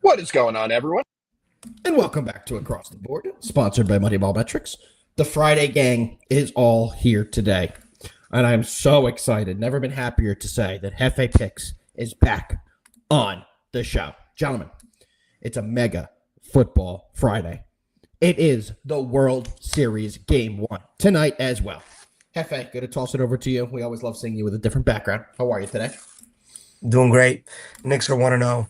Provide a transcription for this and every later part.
What is going on, everyone? And welcome back to Across the Board, sponsored by Moneyball Metrics. The Friday gang is all here today, and I'm so excited. Never been happier to say that Jefe Picks is back on the show. Gentlemen, it's a mega football Friday. It is the World Series Game 1 tonight as well. Jefe, going to toss it over to you. We always love seeing you with a different background. How are you today? Doing great. Knicks are 1-0.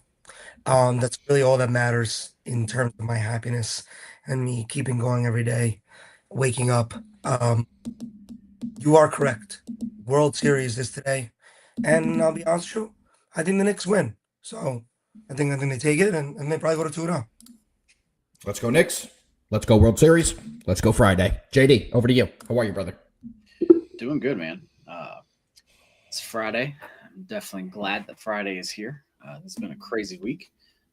That's really all that matters in terms of my happiness and me keeping going every day, waking up. You are correct. World Series is today, and I'll be honest with you, I think the Knicks win. So I think they take it, and they probably go to 2-0. Let's go Knicks. Let's go World Series. Let's go Friday. JD, over to you. How are you, brother? Doing good, man. It's Friday. I'm definitely glad that Friday is here. It's been a crazy week,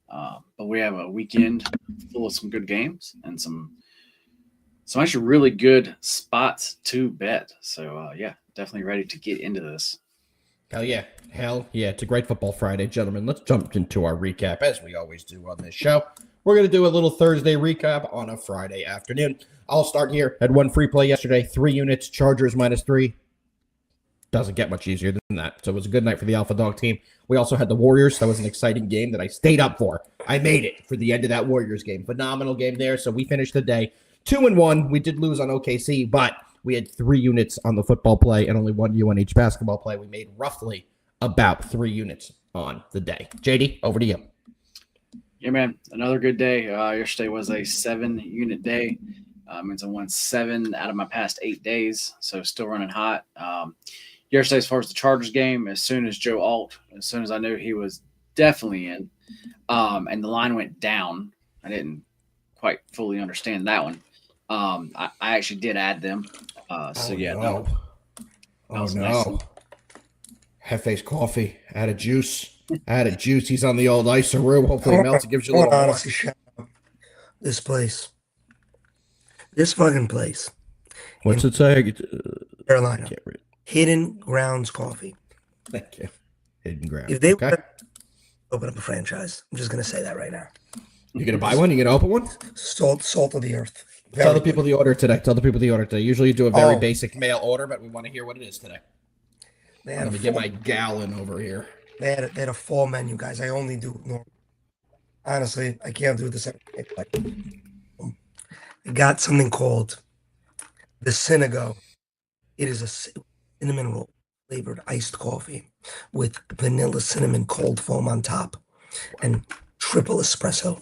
but we have a weekend full of some good games and some actually really good spots to bet. So, definitely ready to get into this. Hell yeah. It's a great football Friday, gentlemen. Let's jump into our recap, as we always do on this show. We're going to do a little Thursday recap on a Friday afternoon. I'll start here. Had one free play yesterday, 3 units, Chargers -3. Doesn't get much easier than that. So it was a good night for the AlphaDog team. We also had the Warriors. That was an exciting game that I stayed up for. I made it for the end of that Warriors game. Phenomenal game there. So we finished the day 2-1. We did lose on OKC, but we had 3 units on the football play and only 1 UNH basketball play. We made roughly about 3 units on the day. JD, over to you. Yeah, man. Another good day. Yesterday was a 7-unit day. Means I won 7 out of my past 8 days. So still running hot. Yesterday, as far as the Chargers game, as soon as I knew he was definitely in, and the line went down, I didn't quite fully understand that one. I actually did add them. No. Hefe's coffee. Add a juice. He's on the old ice-a-roo. Hopefully it melts. It gives you a little more. Honestly, shout out this place. This fucking place. What's it say? Carolina. Hidden Grounds Coffee. Thank you. Hidden Grounds. If they would open up a franchise, I'm just going to say that right now. You going to buy one? You going to open one? Salt of the earth. Tell the people the order today. Usually you do a very basic mail order, but we want to hear what it is today. Let me get my gallon over here. They had a fall menu, guys. I only do normal. Honestly, I can't do this every day. I got something called the Synagogue. It is a cinnamon roll flavored iced coffee with vanilla cinnamon cold foam on top and triple espresso.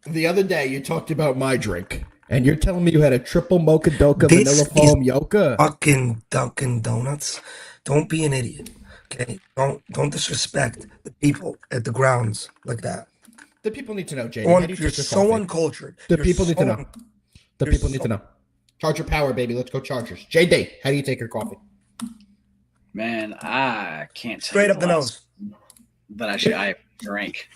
The other day you talked about my drink, and you're telling me you had a triple mocha doka vanilla foam yoka. Fucking Dunkin' Donuts. Don't be an idiot. Okay? Don't disrespect the people at the grounds like that. The people need to know, JD. You're so uncultured. The people need to know. The people need to know. Charger power, baby. Let's go Chargers. JD, how do you take your coffee? Man, I can't tell straight up the nose. But I drank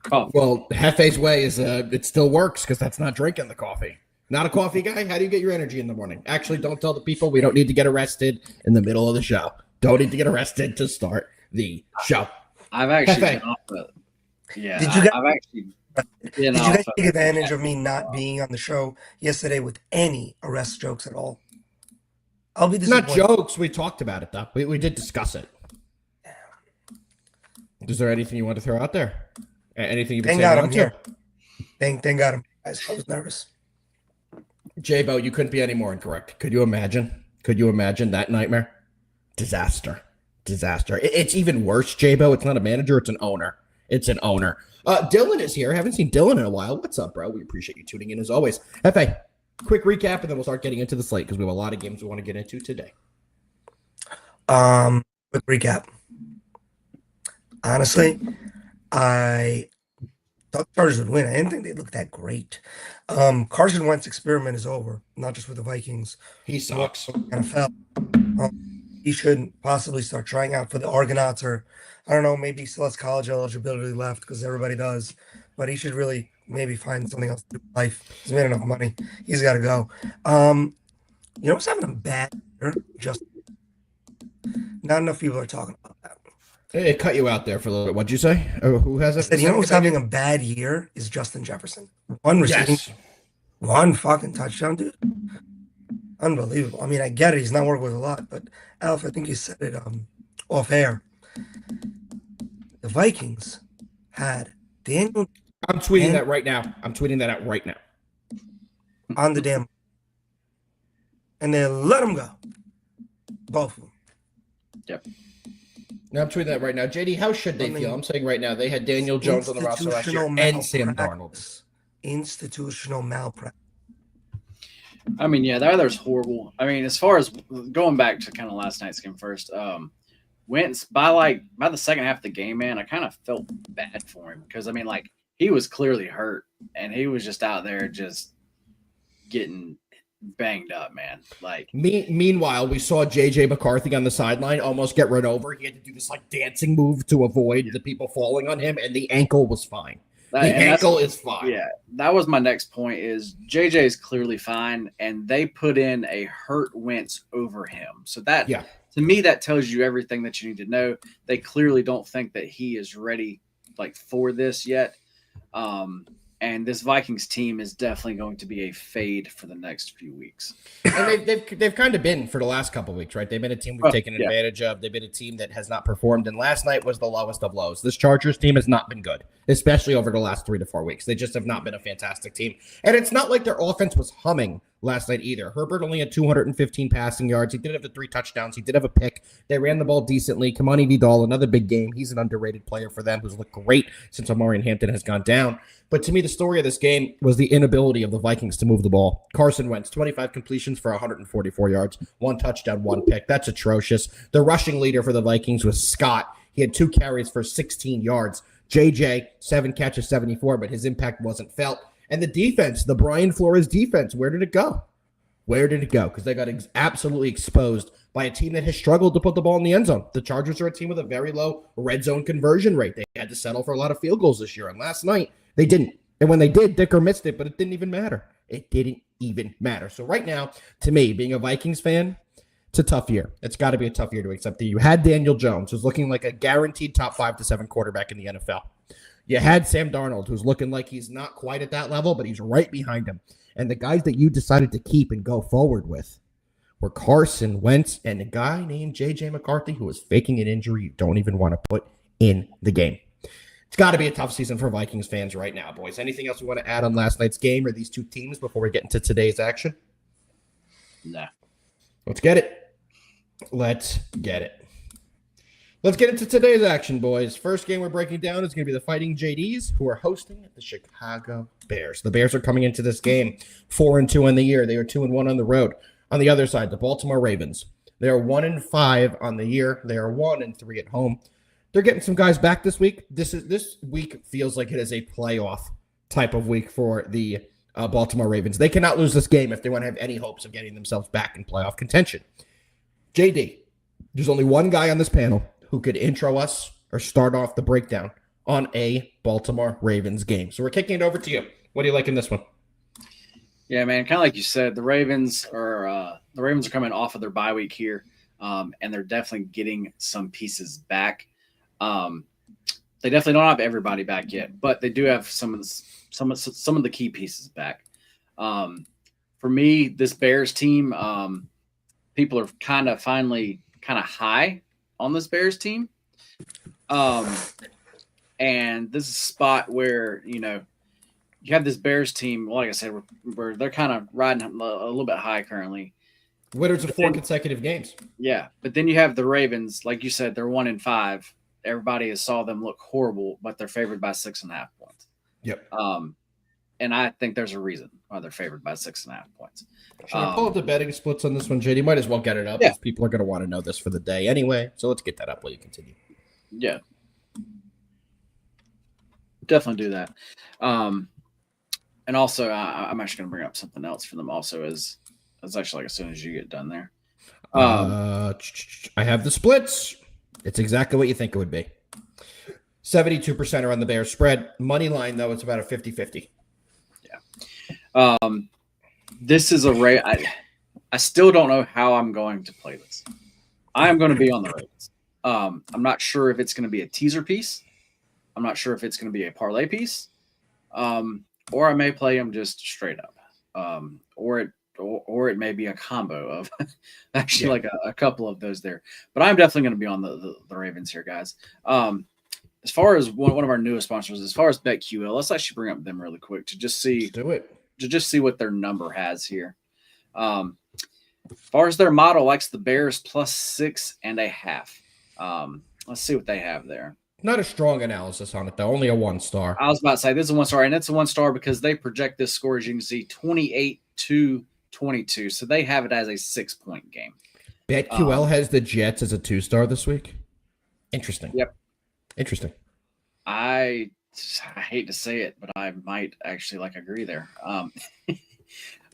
coffee. Well, Hefe's way is it still works because that's not drinking the coffee. Not a coffee guy? How do you get your energy in the morning? Actually, don't tell the people. We don't need to get arrested in the middle of the show. Don't need to get arrested to start the show. I've actually been off the... Yeah, Did you guys take advantage of me not being on the show yesterday with any arrest jokes at all? I'll be disappointed. Not jokes. We talked about it, though. We did discuss it. Is there anything you want to throw out there? Anything you've been saying? Thank God I'm here. Thank God I'm guys. I was nervous. J-Bo, you couldn't be any more incorrect. Could you imagine? That nightmare? Disaster. It's even worse, J-Bo. It's not a manager. It's an owner. Dylan is here. I haven't seen Dylan in a while. What's up, bro? We appreciate you tuning in as always. Jefe, quick recap, and then we'll start getting into the slate because we have a lot of games we want to get into today. Quick recap. Honestly, I thought the Chargers would win. I didn't think they looked that great. Carson Wentz's experiment is over, not just with the Vikings. He sucks. NFL. He should possibly start trying out for the Argonauts, or I don't know, maybe he still has college eligibility left because everybody does. But he should really maybe find something else to do in life. He's made enough money. He's got to go. You know what's having a bad year? Just not enough people are talking about that. It cut you out there for a little bit. What'd you say? Who has I it? said, you know who's having a bad year is Justin Jefferson. One receiving, Yes. one fucking touchdown, dude. Unbelievable. I mean, I get it. He's not working with a lot, but Alf, I think you said it off air. The Vikings had Daniel I'm tweeting and that right now. I'm tweeting that out right now. on the damn, and they let him go. Both of them. Yep. Now I'm tweeting that right now. JD, how should they feel? I'm saying right now they had Daniel Jones on the roster last year and Sam Darnold. Institutional malpractice. I mean, yeah, the other's horrible. I mean, as far as going back to kind of last night's game first, Wentz by the second half of the game, man, I kind of felt bad for him because I mean, like he was clearly hurt and he was just out there just getting banged up, man. Like meanwhile, we saw JJ McCarthy on the sideline almost get run over. He had to do this like dancing move to avoid the people falling on him, and the ankle was fine. The ankle is fine. Yeah, that was my next point. Is JJ is clearly fine, and they put in a hurt Wentz over him. So that, to me, that tells you everything that you need to know. They clearly don't think that he is ready, like for this yet. And this Vikings team is definitely going to be a fade for the next few weeks. And they've kind of been for the last couple of weeks, right? They've been a team we've taken advantage of. They've been a team that has not performed. And last night was the lowest of lows. This Chargers team has not been good, especially over the last 3 to 4 weeks. They just have not been a fantastic team. And it's not like their offense was humming last night either. Herbert only had 215 passing yards. He did have the 3 touchdowns. He did have a pick. They ran the ball decently. Kamani Vidal, another big game. He's an underrated player for them who's looked great since Omarion Hampton has gone down. But to me, the story of this game was the inability of the Vikings to move the ball. Carson Wentz, 25 completions for 144 yards, 1 touchdown, 1 pick. That's atrocious. The rushing leader for the Vikings was Scott. He had 2 carries for 16 yards. JJ, 7 catches, 74, but his impact wasn't felt. And the defense, the Brian Flores defense, where did it go? Where did it go? Because they got absolutely exposed by a team that has struggled to put the ball in the end zone. The Chargers are a team with a very low red zone conversion rate. They had to settle for a lot of field goals this year. And last night, they didn't. And when they did, Dicker missed it, but it didn't even matter. It didn't even matter. So right now, to me, being a Vikings fan, it's a tough year. It's got to be a tough year to accept that you had Daniel Jones, who's looking like a guaranteed top 5 to 7 quarterback in the NFL. You had Sam Darnold, who's looking like he's not quite at that level, but he's right behind him. And the guys that you decided to keep and go forward with were Carson Wentz and a guy named J.J. McCarthy, who was faking an injury you don't even want to put in the game. It's got to be a tough season for Vikings fans right now, boys. Anything else you want to add on last night's game or these two teams before we get into today's action? Nah. Let's get it. Let's get into today's action, boys. First game we're breaking down is going to be the Fighting JDs, who are hosting the Chicago Bears. The Bears are coming into this game 4-2 on the year. They are 2-1 on the road. On the other side, the Baltimore Ravens. They are 1-5 on the year. They are 1-3 at home. They're getting some guys back this week. This week feels like it is a playoff type of week for the Baltimore Ravens. They cannot lose this game if they want to have any hopes of getting themselves back in playoff contention. JD, there's only one guy on this panel who could intro us or start off the breakdown on a Baltimore Ravens game. So we're kicking it over to you. What do you like in this one? Yeah, man, kind of like you said, the Ravens are coming off of their bye week here, and they're definitely getting some pieces back. They definitely don't have everybody back yet, but they do have some of the key pieces back. For me, this Bears team, people are kind of high on this Bears team. And this is a spot where, you have this Bears team, like I said, where they're kind of riding a little bit high currently. Winners of 4 consecutive games. Yeah. But then you have the Ravens, like you said, they're 1-5. Everybody has saw them look horrible, but they're favored by 6.5 points. Yep. And I think there's a reason why they're favored by 6.5 points. Should I pull up the betting splits on this one, JD? Might as well get it up because people are going to want to know this for the day anyway. So let's get that up while you continue. Yeah. Definitely do that. And also, I'm actually going to bring up something else for them also as actually as soon as you get done there. I have the splits. It's exactly what you think it would be. 72% are on the Bears spread. Money line, though, it's about a 50-50. Yeah. This is I still don't know how I'm going to play this. I am going to be on the Ravens. I'm not sure if it's going to be a teaser piece. I'm not sure if it's going to be a parlay piece, or I may play them just straight up, or it may be a combo of actually like a couple of those there. But I'm definitely going to be on the Ravens here, guys. As far as one of our newest sponsors, as far as BetQL, let's actually bring up them really quick to just see. Let's do it. To just see what their number has here. As far as their model likes the Bears plus 6.5. Let's see what they have there. Not a strong analysis on it, though. Only a 1-star. I was about to say this is a 1-star, and it's a 1-star because they project this score, as you can see, 28-22. So they have it as a 6-point game. BetQL has the Jets as a 2-star this week. Interesting. Yep. Interesting. I hate to say it, but I might actually agree there.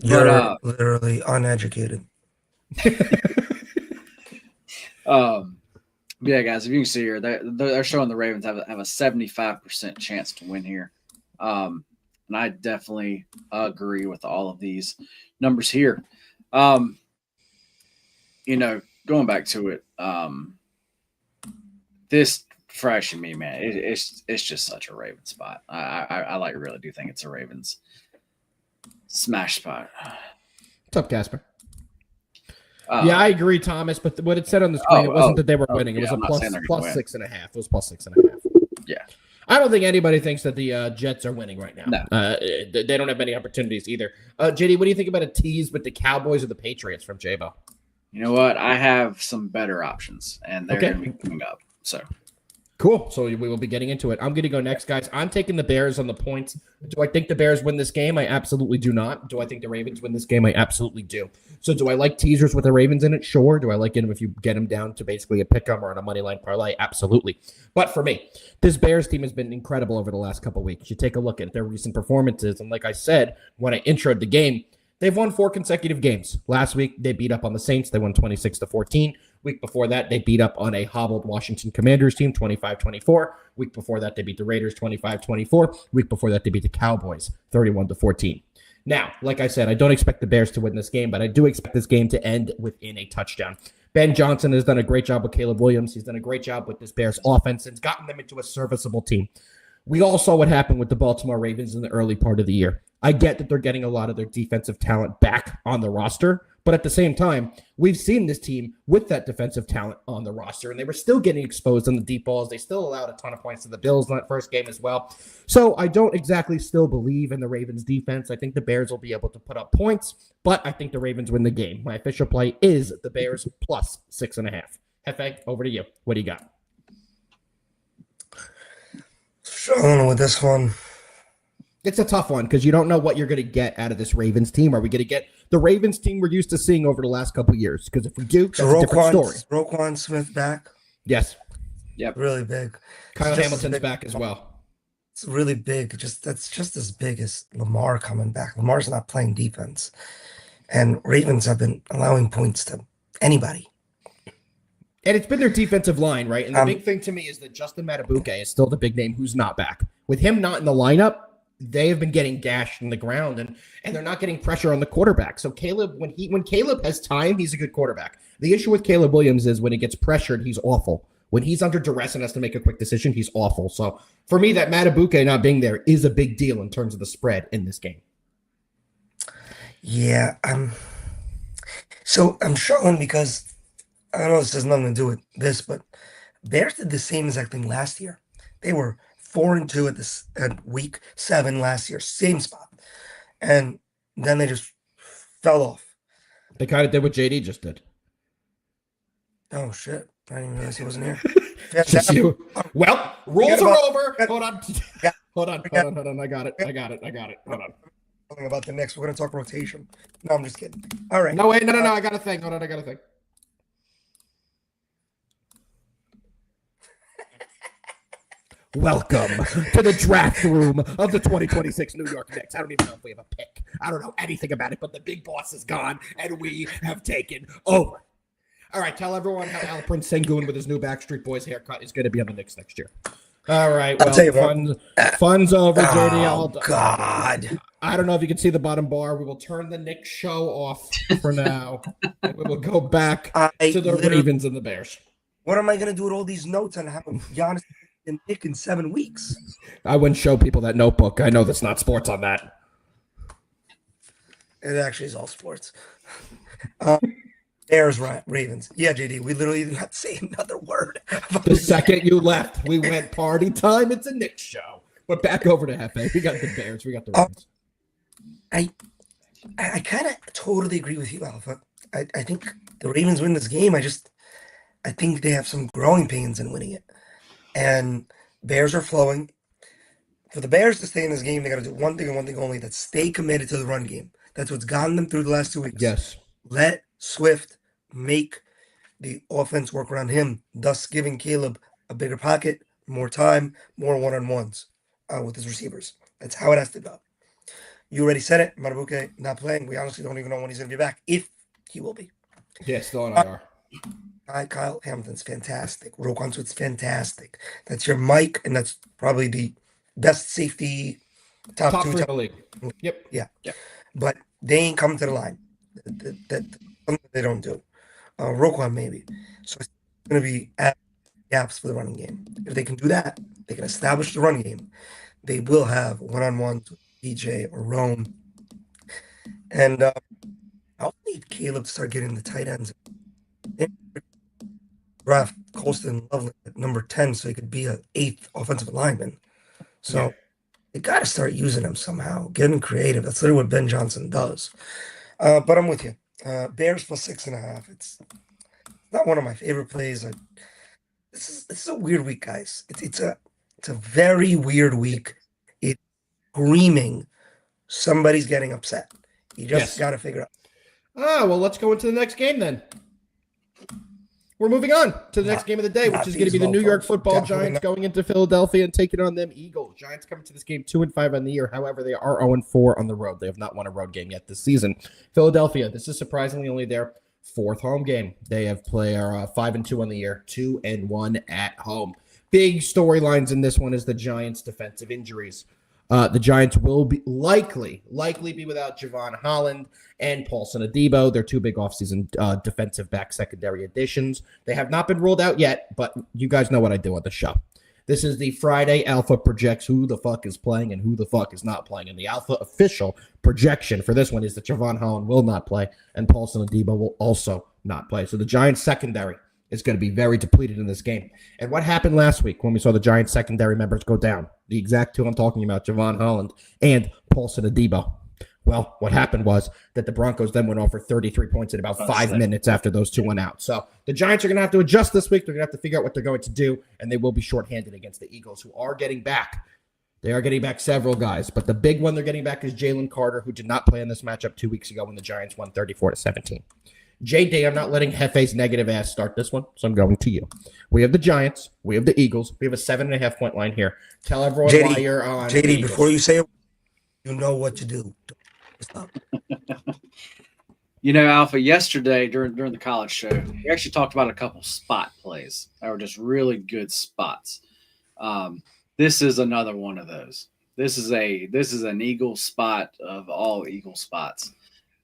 You're literally uneducated. Yeah, guys, if you can see here, they're showing the Ravens have a 75% chance to win here. And I definitely agree with all of these numbers here. Going back to it, this fresh in me, man, it's just such a Raven spot. I really do think it's a Ravens smash spot. What's up, Casper? Yeah, I agree, Thomas. But what it said on the screen, it wasn't that they were winning. It was a plus 6.5. It was plus 6.5. Yeah. I don't think anybody thinks that the Jets are winning right now. No. They don't have many opportunities either. JD, what do you think about a tease with the Cowboys or the Patriots from J-Bo? You know what? I have some better options, and they're going to be coming up. So. Cool. So we will be getting into it. I'm going to go next, guys. I'm taking the Bears on the points. Do I think the Bears win this game? I absolutely do not. Do I think the Ravens win this game? I absolutely do. So do I like teasers with the Ravens in it? Sure. Do I like them if you get them down to basically a pick 'em or on a money line parlay? Absolutely. But for me, this Bears team has been incredible over the last couple of weeks. You take a look at their recent performances, and like I said when I introed the game, they've won 4 consecutive games. Last week, they beat up on the Saints. They won 26-14. Week before that, they beat up on a hobbled Washington Commanders team, 25-24. Week before that, they beat the Raiders, 25-24. Week before that, they beat the Cowboys, 31-14. Now, like I said, I don't expect the Bears to win this game, but I do expect this game to end within a touchdown. Ben Johnson has done a great job with Caleb Williams. He's done a great job with this Bears offense and gotten them into a serviceable team. We all saw what happened with the Baltimore Ravens in the early part of the year. I get that they're getting a lot of their defensive talent back on the roster, but at the same time, we've seen this team with that defensive talent on the roster, and they were still getting exposed on the deep balls. They still allowed a ton of points to the Bills in that first game as well. So I don't exactly still believe in the Ravens defense. I think the Bears will be able to put up points, but I think the Ravens win the game. My official play is the Bears plus 6.5. Jefe, over to you. What do you got? Struggling with this one. It's a tough one because you don't know what you're going to get out of this Ravens team. Are we going to get the Ravens team we're used to seeing over the last couple of years? Because if we do, that's a different story. Roquan Smith back? Yes. Yep. Really big. Kyle Hamilton's back as well. It's really big. That's just as big as Lamar coming back. Lamar's not playing defense. And Ravens have been allowing points to anybody. And it's been their defensive line, right? And the big thing to me is that Justin Matabuke is still the big name who's not back. With him not in the lineup, they have been getting gashed in the ground, and they're not getting pressure on the quarterback. So Caleb, when Caleb has time, he's a good quarterback. The issue with Caleb Williams is when he gets pressured, he's awful. When he's under duress and has to make a quick decision, he's awful. So for me, that Matabuke not being there is a big deal in terms of the spread in this game. Yeah, I'm struggling because I don't know this has nothing to do with this, but Bears did the same exact thing last year. They were 4-2 at week 7 last year, same spot, and then they just fell off. They kind of did what JD just did. Oh shit! I didn't even realize he wasn't here. Well, rules are over. Hold on. Yeah. Hold on. I got it. Hold on. Talking about the Knicks, we're gonna talk rotation. No, I'm just kidding. All right. No, wait, no. I got a thing. Hold on. I got a thing. Welcome to the draft room of the 2026 New York Knicks. I don't even know if we have a pick. I don't know anything about it, but the big boss is gone, and we have taken over. All right, tell everyone how Alprin Sengun with his new Backstreet Boys haircut is going to be on the Knicks next year. All right, well, fun's over, JD. Oh, God. I don't know if you can see the bottom bar. We will turn the Knicks show off for now, and we will go back to the Ravens and the Bears. What am I going to do with all these notes on how Giannis and pick in 7 weeks? I wouldn't show people that notebook. I know that's not sports on that. It actually is all sports. Bears, Ravens. Yeah, JD, we literally did not say another word. The second you left, we went party time. It's a Knicks show. But back over to Jefe. We got the Bears. We got the Ravens. I kind of totally agree with you, Alpha. I think the Ravens win this game. I think they have some growing pains in winning it. And Bears are flowing. For the Bears to stay in this game, they got to do one thing and one thing only: that's stay committed to the run game. That's what's gotten them through the last 2 weeks. Yes. Let Swift make the offense work around him, thus giving Caleb a bigger pocket, more time, more one-on-ones with his receivers. That's how it has to go. You already said it. Marabuke not playing. We honestly don't even know when he's going to be back, if he will be. Yeah, still on IR. Kyle Hamilton's fantastic. Roquan Sweat's fantastic. That's your Mike, and that's probably the best safety top 2 3 in the league. Yep. Yeah. But they ain't coming to the line. That something they don't do. Roquan maybe. So it's going to be gaps for the running game. If they can do that, they can establish the running game. They will have one-on-ones with DJ or Rome. And I also need Caleb to start getting the tight ends. Draft Colston Lovely at number 10 so he could be an 8th offensive lineman. So they got to start using him somehow, getting creative. That's literally what Ben Johnson does. But I'm with you. Bears plus 6.5. It's not one of my favorite plays. This is a weird week, guys. It's a very weird week. It's screaming. Somebody's getting upset. You just got to figure out. Well, let's go into the next game then. We're moving on to the next game of the day, which is going to be the New York Football Giants going into Philadelphia and taking on them Eagles. Giants coming to this game 2-5 on the year. However, they are 0-4 on the road. They have not won a road game yet this season. Philadelphia, this is surprisingly only their 4th home game. They have played 5-2 on the year, 2-1 at home. Big storylines in this one is the Giants' defensive injuries. The Giants will be likely be without Javon Holland and Paulson Adebo. They're 2 big offseason defensive back secondary additions. They have not been ruled out yet, but you guys know what I do on the show. This is the Friday Alpha projects who the fuck is playing and who the fuck is not playing. And the Alpha official projection for this one is that Javon Holland will not play and Paulson Adebo will also not play. So the Giants secondary is going to be very depleted in this game. And what happened last week when we saw the Giants secondary members go down? The exact 2 I'm talking about, Javon Holland and Paulson Adebo. Well, what happened was that the Broncos then went off for 33 points in about 5 minutes after those 2 went out. So the Giants are going to have to adjust this week. They're going to have to figure out what they're going to do, and they will be shorthanded against the Eagles, who are getting back. They are getting back several guys, but the big one they're getting back is Jalen Carter, who did not play in this matchup 2 weeks ago when the Giants won 34-17. JD, I'm not letting Jefe's negative ass start this one, so I'm going to you. We have the Giants. We have the Eagles. We have a 7.5 point line here. Tell everyone why you're on. JD, before you say it, you know what to do. Stop. Alpha, yesterday during the college show, we actually talked about a couple spot plays that were just really good spots. This is another one of those. This is an Eagle spot of all Eagle spots.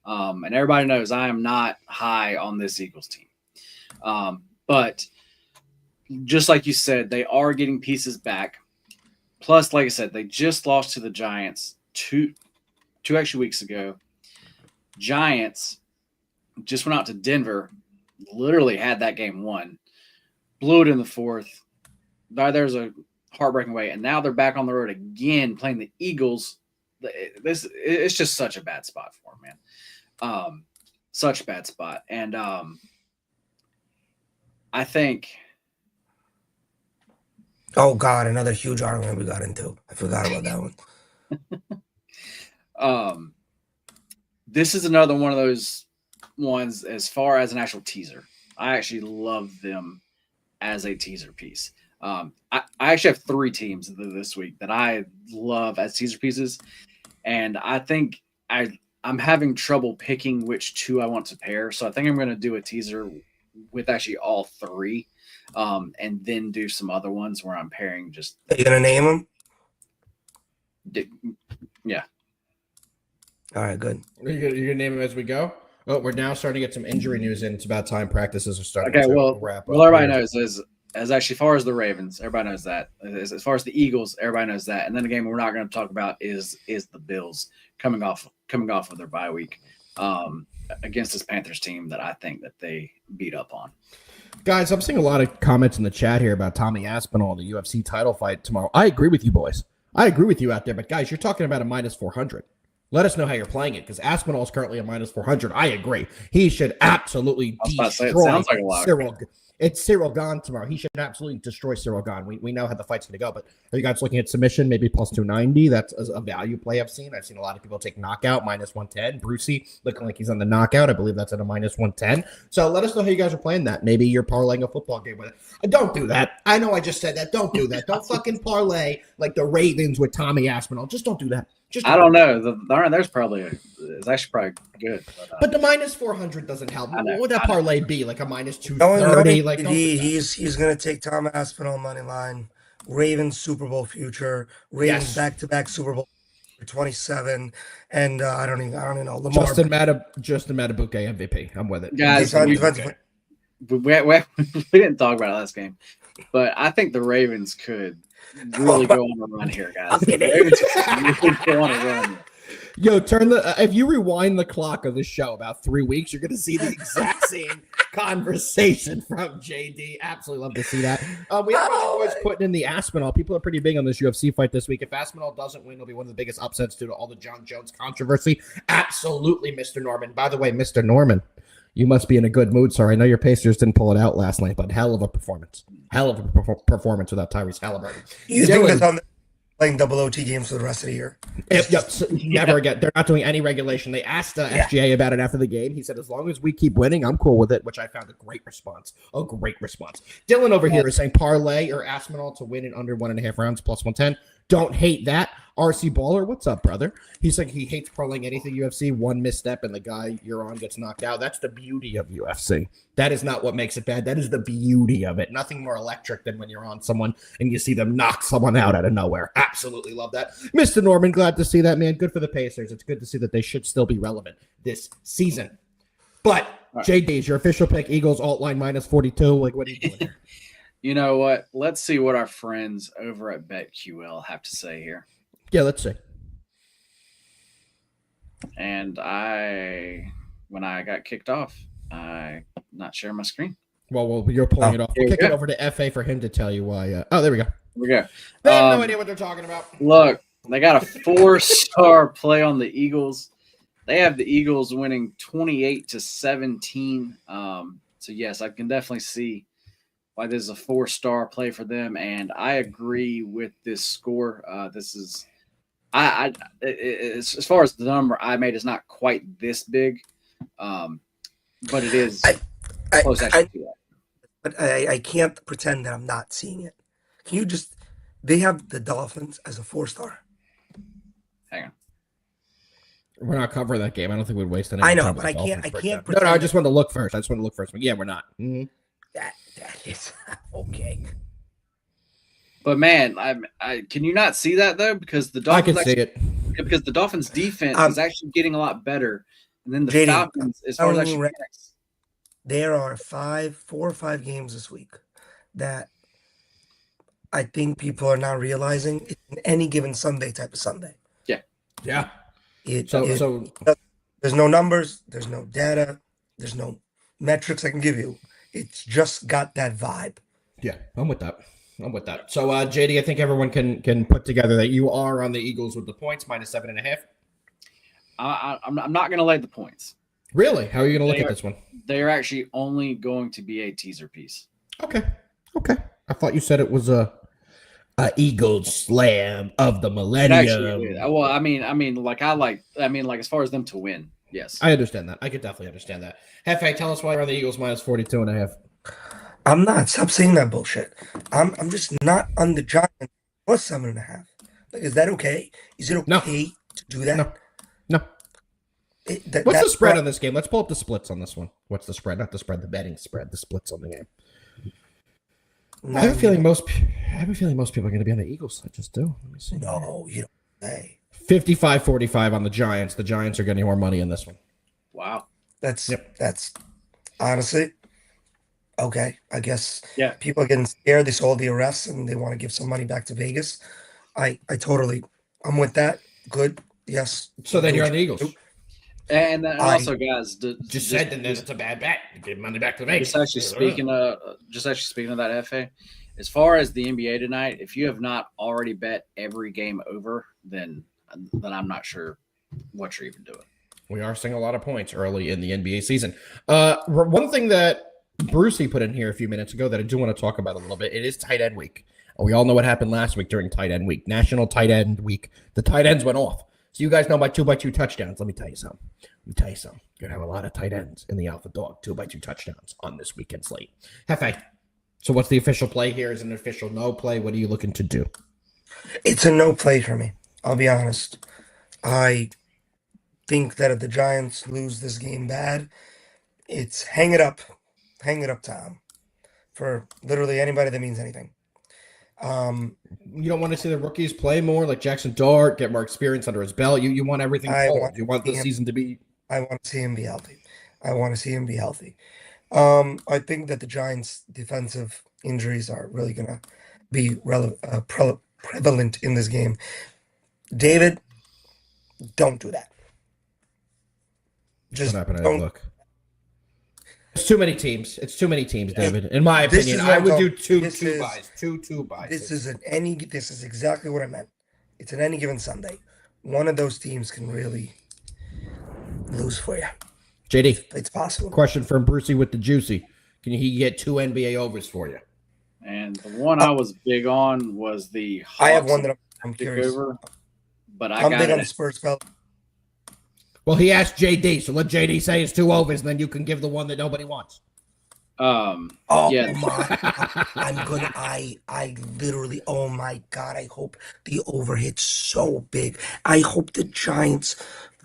And everybody knows I am not high on this Eagles team. But just like you said, they are getting pieces back. Plus, like I said, they just lost to the Giants two actually weeks ago. Giants just went out to Denver, literally had that game won, blew it in the 4th. There's a heartbreaking way, and now they're back on the road again playing the Eagles. It's just such a bad spot for them, man. Such a bad spot. And I think. Oh, God, another huge argument we got into. I forgot about that one. This is another one of those ones as far as an actual teaser. I actually love them as a teaser piece. I actually have 3 teams this week that I love as teaser pieces. And I think I'm having trouble picking which 2 I want to pair. So I think I'm going to do a teaser with actually all 3, and then do some other ones where I'm pairing just. Are you going to name them? Yeah. All right, good. You're going to name them as we go? Oh, we're now starting to get some injury news in. It's about time practices are starting Okay, to well, wrap up. well, everybody here. knows as actually far as the Ravens, everybody knows that. As far as the Eagles, everybody knows that. And then the game we're not going to talk about is the Bills coming off of their bye week against this Panthers team that I think that they beat up on. Guys, I'm seeing a lot of comments in the chat here about Tommy Aspinall, the UFC title fight tomorrow. I agree with you, boys. I agree with you out there. But, guys, you're talking about a minus 400. Let us know how you're playing it, because Aspinall is currently a minus 400. I agree. He should absolutely destroy it sounds like a lot. Cyril. It's Cyril Gahn tomorrow. He should absolutely destroy Cyril Gahn. We know how the fight's going to go, but are you guys looking at submission, maybe plus 290? That's a value play I've seen. I've seen a lot of people take knockout, minus 110. Brucey looking like he's on the knockout. I believe that's at a minus 110. So let us know how you guys are playing that. Maybe you're parlaying a football game with it. Don't do that. I know I just said that. Don't do that. Don't fucking parlay like the Ravens with Tommy Aspinall. Just don't do that. I don't know. There's probably it's actually probably good. But the minus 400 doesn't help. What would that parlay be? Like a minus No, 230? Like he's gonna take Tom Aspinall money line. Ravens Super Bowl future. Ravens back-to-back Super Bowl 27. And I don't even know. Lamar Justin Matabuke MVP. I'm with it. Guys, we didn't talk about it last game, but I think the Ravens could really go on a run here, guys. The Ravens could really go on a run. Yo, if you rewind the clock of the show about 3 weeks, you're going to see the exact same conversation from JD. Absolutely love to see that. We have boys putting in the Aspinall. People are pretty big on this UFC fight this week. If Aspinall doesn't win, it'll be one of the biggest upsets due to all the John Jones controversy. Absolutely, Mr. Norman. By the way, Mr. Norman, you must be in a good mood, sir. I know your Pacers didn't pull it out last night, but hell of a performance. Hell of a performance without Tyrese Halliburton. You think that's on playing double OT games for the rest of the year? Yep, never again. They're not doing any regulation. They asked FGA about it after the game. He said, as long as we keep winning, I'm cool with it, which I found a great response. Dylan over here is saying parlay or Aspinall to win in under 1.5 rounds plus 110. Don't hate that. RC Baller, what's up, brother? He's like, he hates parlaying anything UFC. One misstep and the guy you're on gets knocked out. That's the beauty of UFC. That is not what makes it bad. That is the beauty of it. Nothing more electric than when you're on someone and you see them knock someone out of nowhere. Absolutely love that. Mr. Norman, glad to see that, man. Good for the Pacers. It's good to see that they should still be relevant this season. But, right. JD, is your official pick Eagles alt line minus 42? Like, what are you doing here? You know what? Let's see what our friends over at BetQL have to say here. Yeah, let's see. And when I got kicked off, I not share my screen. Well, you're pulling it off. We'll kick it over to FA for him to tell you why. There we go. We go. They have no idea what they're talking about. Look, they got a 4-star play on the Eagles. They have the Eagles winning 28-17. So yes, I can definitely see why this is a 4-star play for them, and I agree with this score. This is, as far as the number I made is not quite this big, but it is close actually to that. But I can't pretend that I'm not seeing it. Can you just? They have the Dolphins as a 4-star. Hang on. We're not covering that game. I don't think we'd waste any. I know, time but with I can't. No, I just wanted to look first. But yeah, we're not. Mm-hmm. That is okay. But man, I can you not see that though? Because the Dolphins I can see it. Because the Dolphins defense is actually getting a lot better, and then the JD, Falcons, as far as actually there are 4 or 5 games this week that I think people are not realizing. It's an any given Sunday type of Sunday. Yeah. So there's no numbers, there's no data, there's no metrics I can give you. It's just got that vibe. Yeah, I'm with that. So, JD, I think everyone can put together that you are on the Eagles with the points, minus 7.5. I'm not going to lay the points. Really? How are you going to look at this one? They are actually only going to be a teaser piece. Okay. I thought you said it was a Eagles slam of the millennium. Well, I mean, like as far as them to win, yes. I understand that. I could definitely understand that. Jefe, tell us why you're on the Eagles minus 42.5. I'm not. Stop saying that bullshit. I'm just not on the Giants plus 7.5. Like, is that okay? Is it okay to do that? No. What's the spread on this game? Let's pull up the splits on this one. What's the spread? Not the spread, the betting spread. The splits on the game. I have a feeling most people are going to be on the Eagles. I just do. Let me see. No, you don't say. 55-45 on the Giants. The Giants are getting more money in this one. Wow. That's honestly okay. I guess Yeah. people are getting scared. They saw the arrests and they want to give some money back to Vegas. I'm with that. Good. Yes. So then Do you're what on the you Eagles. do. And I also, guys, Just said then it's a bad bet. Give money back to Vegas. just actually speaking of that, FA, as far as the NBA tonight, if you have not already bet every game over, then I'm not sure what you're even doing. We are seeing a lot of points early in the NBA season. One thing that Brucey put in here a few minutes ago that I do want to talk about a little bit, it is tight end week. We all know what happened last week during tight end week, National Tight End Week. The tight ends went off. So you guys know my 2x2 touchdowns. Let me tell you something. You're going to have a lot of tight ends in the AlphaDog 2x2 touchdowns on this weekend slate. Jefe, so what's the official play here? Is it an official no play? What are you looking to do? It's a no play for me. I'll be honest. I think that if the Giants lose this game bad, it's hang it up time for literally anybody that means anything. You don't want to see the rookies play more, like Jackson Dart, get more experience under his belt. You want everything cold. You want the season to be. I want to see him be healthy. I think that the Giants' defensive injuries are really going to be prevalent in this game. David, don't do that. Just don't. Look. It's too many teams. David. In my opinion, I would do two buys. Two buys. This is exactly what I meant. It's an any given Sunday. One of those teams can really lose for you. JD, it's possible. Question from Brucey with the Juicy. Can he get 2 NBA overs for you? And the one I was big on was the Hawks. I have one that I'm curious. Over, but I'm big on the Spurs, fella. Well, he asked JD, so let JD say his 2 overs, and then you can give the one that nobody wants. Yeah. I literally, oh my God, I hope the over hits so big. I hope the Giants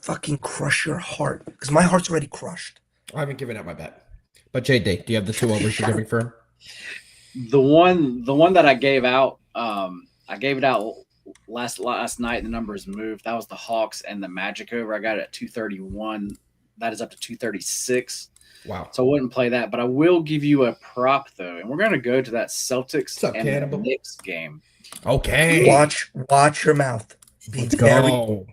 fucking crush your heart, because my heart's already crushed. I haven't given out my bet. But JD, do you have the 2 overs you're giving for him? The one that I gave out, I gave it out last night. The numbers moved. That was the Hawks and the Magic over. I got it at 231. That is up to 236. Wow. So I wouldn't play that, but I will give you a prop though, and we're going to go to that Celtics and the Knicks game. Okay. Watch your mouth. Let's go.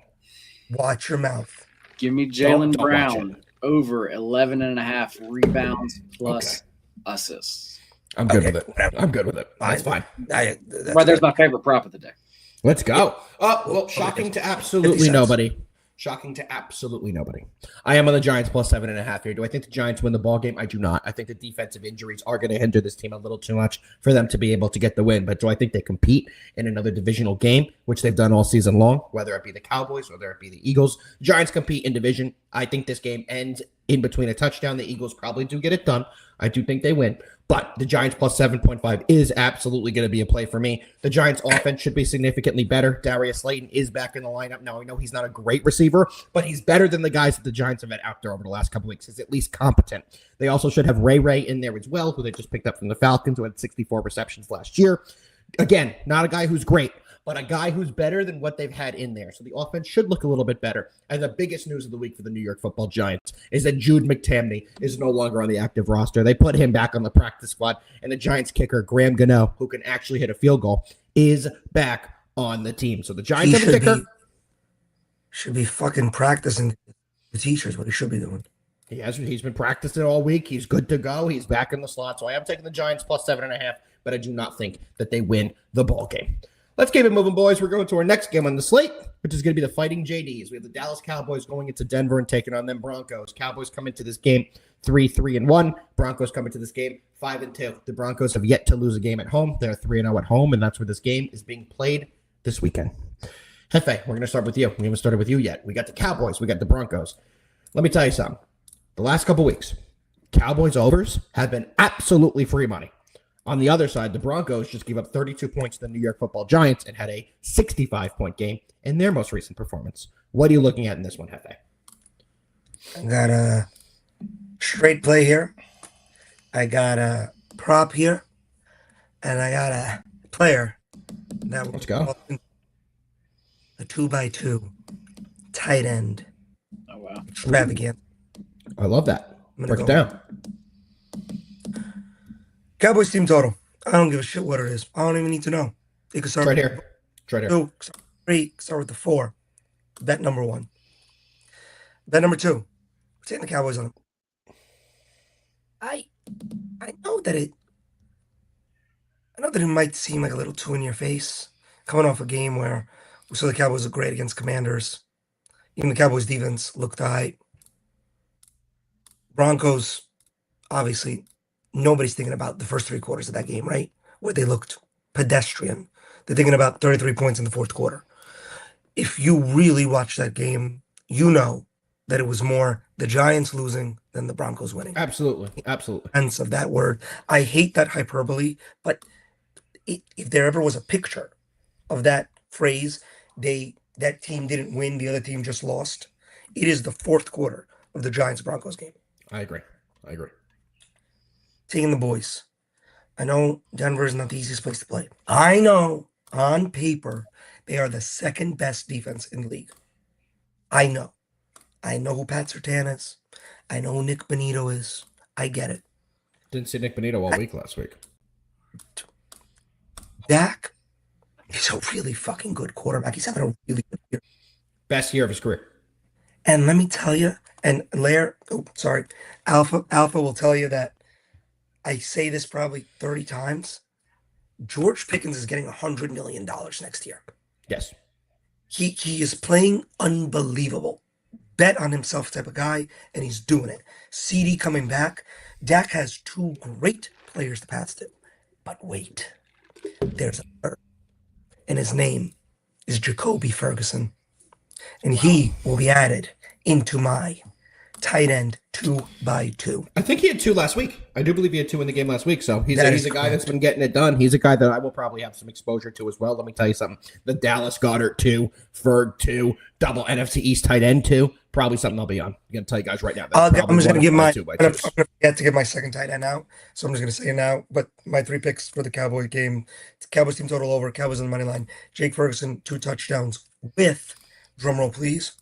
Watch your mouth. Give me Jaylen Brown over 11.5 rebounds plus assists. I'm good with it. That's fine. There's my favorite prop of the day. Let's go. Well, shocking to absolutely nobody. I am on the Giants plus 7.5 here. Do I think the Giants win the ball game? I do not. I think the defensive injuries are going to hinder this team a little too much for them to be able to get the win. But do I think they compete in another divisional game, which they've done all season long, whether it be the Cowboys, whether it be the Eagles? Giants compete in division. I think this game ends in between a touchdown. The Eagles probably do get it done. I do think they win. But the Giants plus 7.5 is absolutely going to be a play for me. The Giants offense should be significantly better. Darius Slayton is back in the lineup. Now, I know he's not a great receiver, but he's better than the guys that the Giants have had out there over the last couple weeks. He's at least competent. They also should have Ray in there as well, who they just picked up from the Falcons, who had 64 receptions last year. Again, not a guy who's great, but a guy who's better than what they've had in there. So the offense should look a little bit better. And the biggest news of the week for the New York Football Giants is that Jude McTamney is no longer on the active roster. They put him back on the practice squad, and the Giants kicker, Graham Gano, who can actually hit a field goal, is back on the team. So the Giants have a kicker. Should be fucking practicing the teachers, what he should be doing. He's been practicing all week. He's good to go. He's back in the slot. So I am taking the Giants plus 7.5, but I do not think that they win the ball game. Let's keep it moving, boys. We're going to our next game on the slate, which is going to be the Fighting JDs. We have the Dallas Cowboys going into Denver and taking on them Broncos. Cowboys come into this game 3-3-1. Broncos come into this game 5-2. The Broncos have yet to lose a game at home. They're 3-0 at home, and that's where this game is being played this weekend. Jefe, we're going to start with you. We haven't started with you yet. We got the Cowboys. We got the Broncos. Let me tell you something. The last couple weeks, Cowboys overs have been absolutely free money. On the other side, the Broncos just gave up 32 points to the New York Football Giants and had a 65-point game in their most recent performance. What are you looking at in this one, Jefe? I got a straight play here. I got a prop here. And I got a player that Let's go. A 2x2 tight end. Oh, wow. Extravagant. I love that. I'm Break gonna it go down. Cowboys team total. I don't give a shit what it is. I don't even need to know. It could It's start right with here. It's right here. 2, start with 3, start with the 4. Bet number 1. Bet number 2. We're taking the Cowboys on. I I know that it might seem like a little too in your face, coming off a game where we saw the Cowboys look great against Commanders. Even the Cowboys defense looked high. Broncos, obviously, nobody's thinking about the first 3 quarters of that game, right? Where they looked pedestrian. They're thinking about 33 points in the fourth quarter. If you really watch that game, you know that it was more the Giants losing than the Broncos winning. Absolutely. Absolutely. Sense of that word. I hate that hyperbole, but if there ever was a picture of that phrase, that team didn't win, the other team just lost. It is the fourth quarter of the Giants Broncos game. I agree. Taking the boys. I know Denver is not the easiest place to play. I know on paper they are the second best defense in the league. I know. I know who Pat Surtain is. I know who Nick Bonito is. I get it. Didn't see Nick Bonito all week last week. Dak is a really fucking good quarterback. He's having a really good year. Best year of his career. And let me tell you, and Alpha will tell you that I say this probably 30 times. George Pickens is getting $100 million next year. Yes. He is playing unbelievable. Bet on himself type of guy, and he's doing it. CD coming back. Dak has 2 great players to pass to. But wait, there's a third. And his name is Jacoby Ferguson. And he will be added into my tight end 2x2. I think he had 2 last week. I do believe he had 2 in the game last week. So he's a guy that's been getting it done. He's a guy that I will probably have some exposure to as well. Let me tell you something. The Dallas Goedert 2, Ferg 2, double NFC East tight end 2. Probably something I'll be on. I'm going to tell you guys right now. I'm just going to give I'm going to forget to give my second tight end out. So I'm just going to say it now. But my 3 picks for the Cowboy game, Cowboys team total over, Cowboys on the money line. Jake Ferguson, 2 touchdowns with, drumroll please,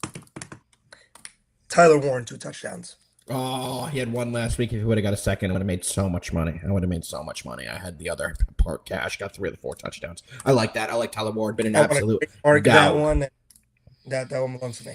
Tyler Warren, 2 touchdowns. Oh, he had 1 last week. If he would have got a second, I would have made so much money. I had the other part cash, got 3 of the 4 touchdowns. I like that. I like Tyler Ward. Been an absolute that one. That one belongs to me.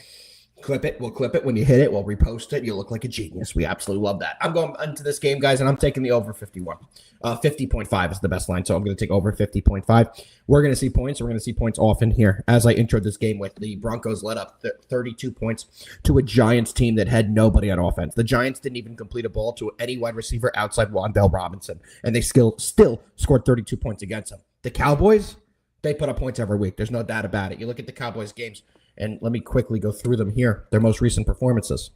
Clip it. We'll clip it. When you hit it, we'll repost it. You'll look like a genius. We absolutely love that. I'm going into this game, guys, and I'm taking the over 51. 50.5 is the best line, so I'm going to take over 50.5. We're going to see points. We're going to see points often here. As I introed this game with, the Broncos led up 32 points to a Giants team that had nobody on offense. The Giants didn't even complete a ball to any wide receiver outside Wan'Dale Robinson, and they still scored 32 points against them. The Cowboys, they put up points every week. There's no doubt about it. You look at the Cowboys games, and let me quickly go through them here. Their most recent performances.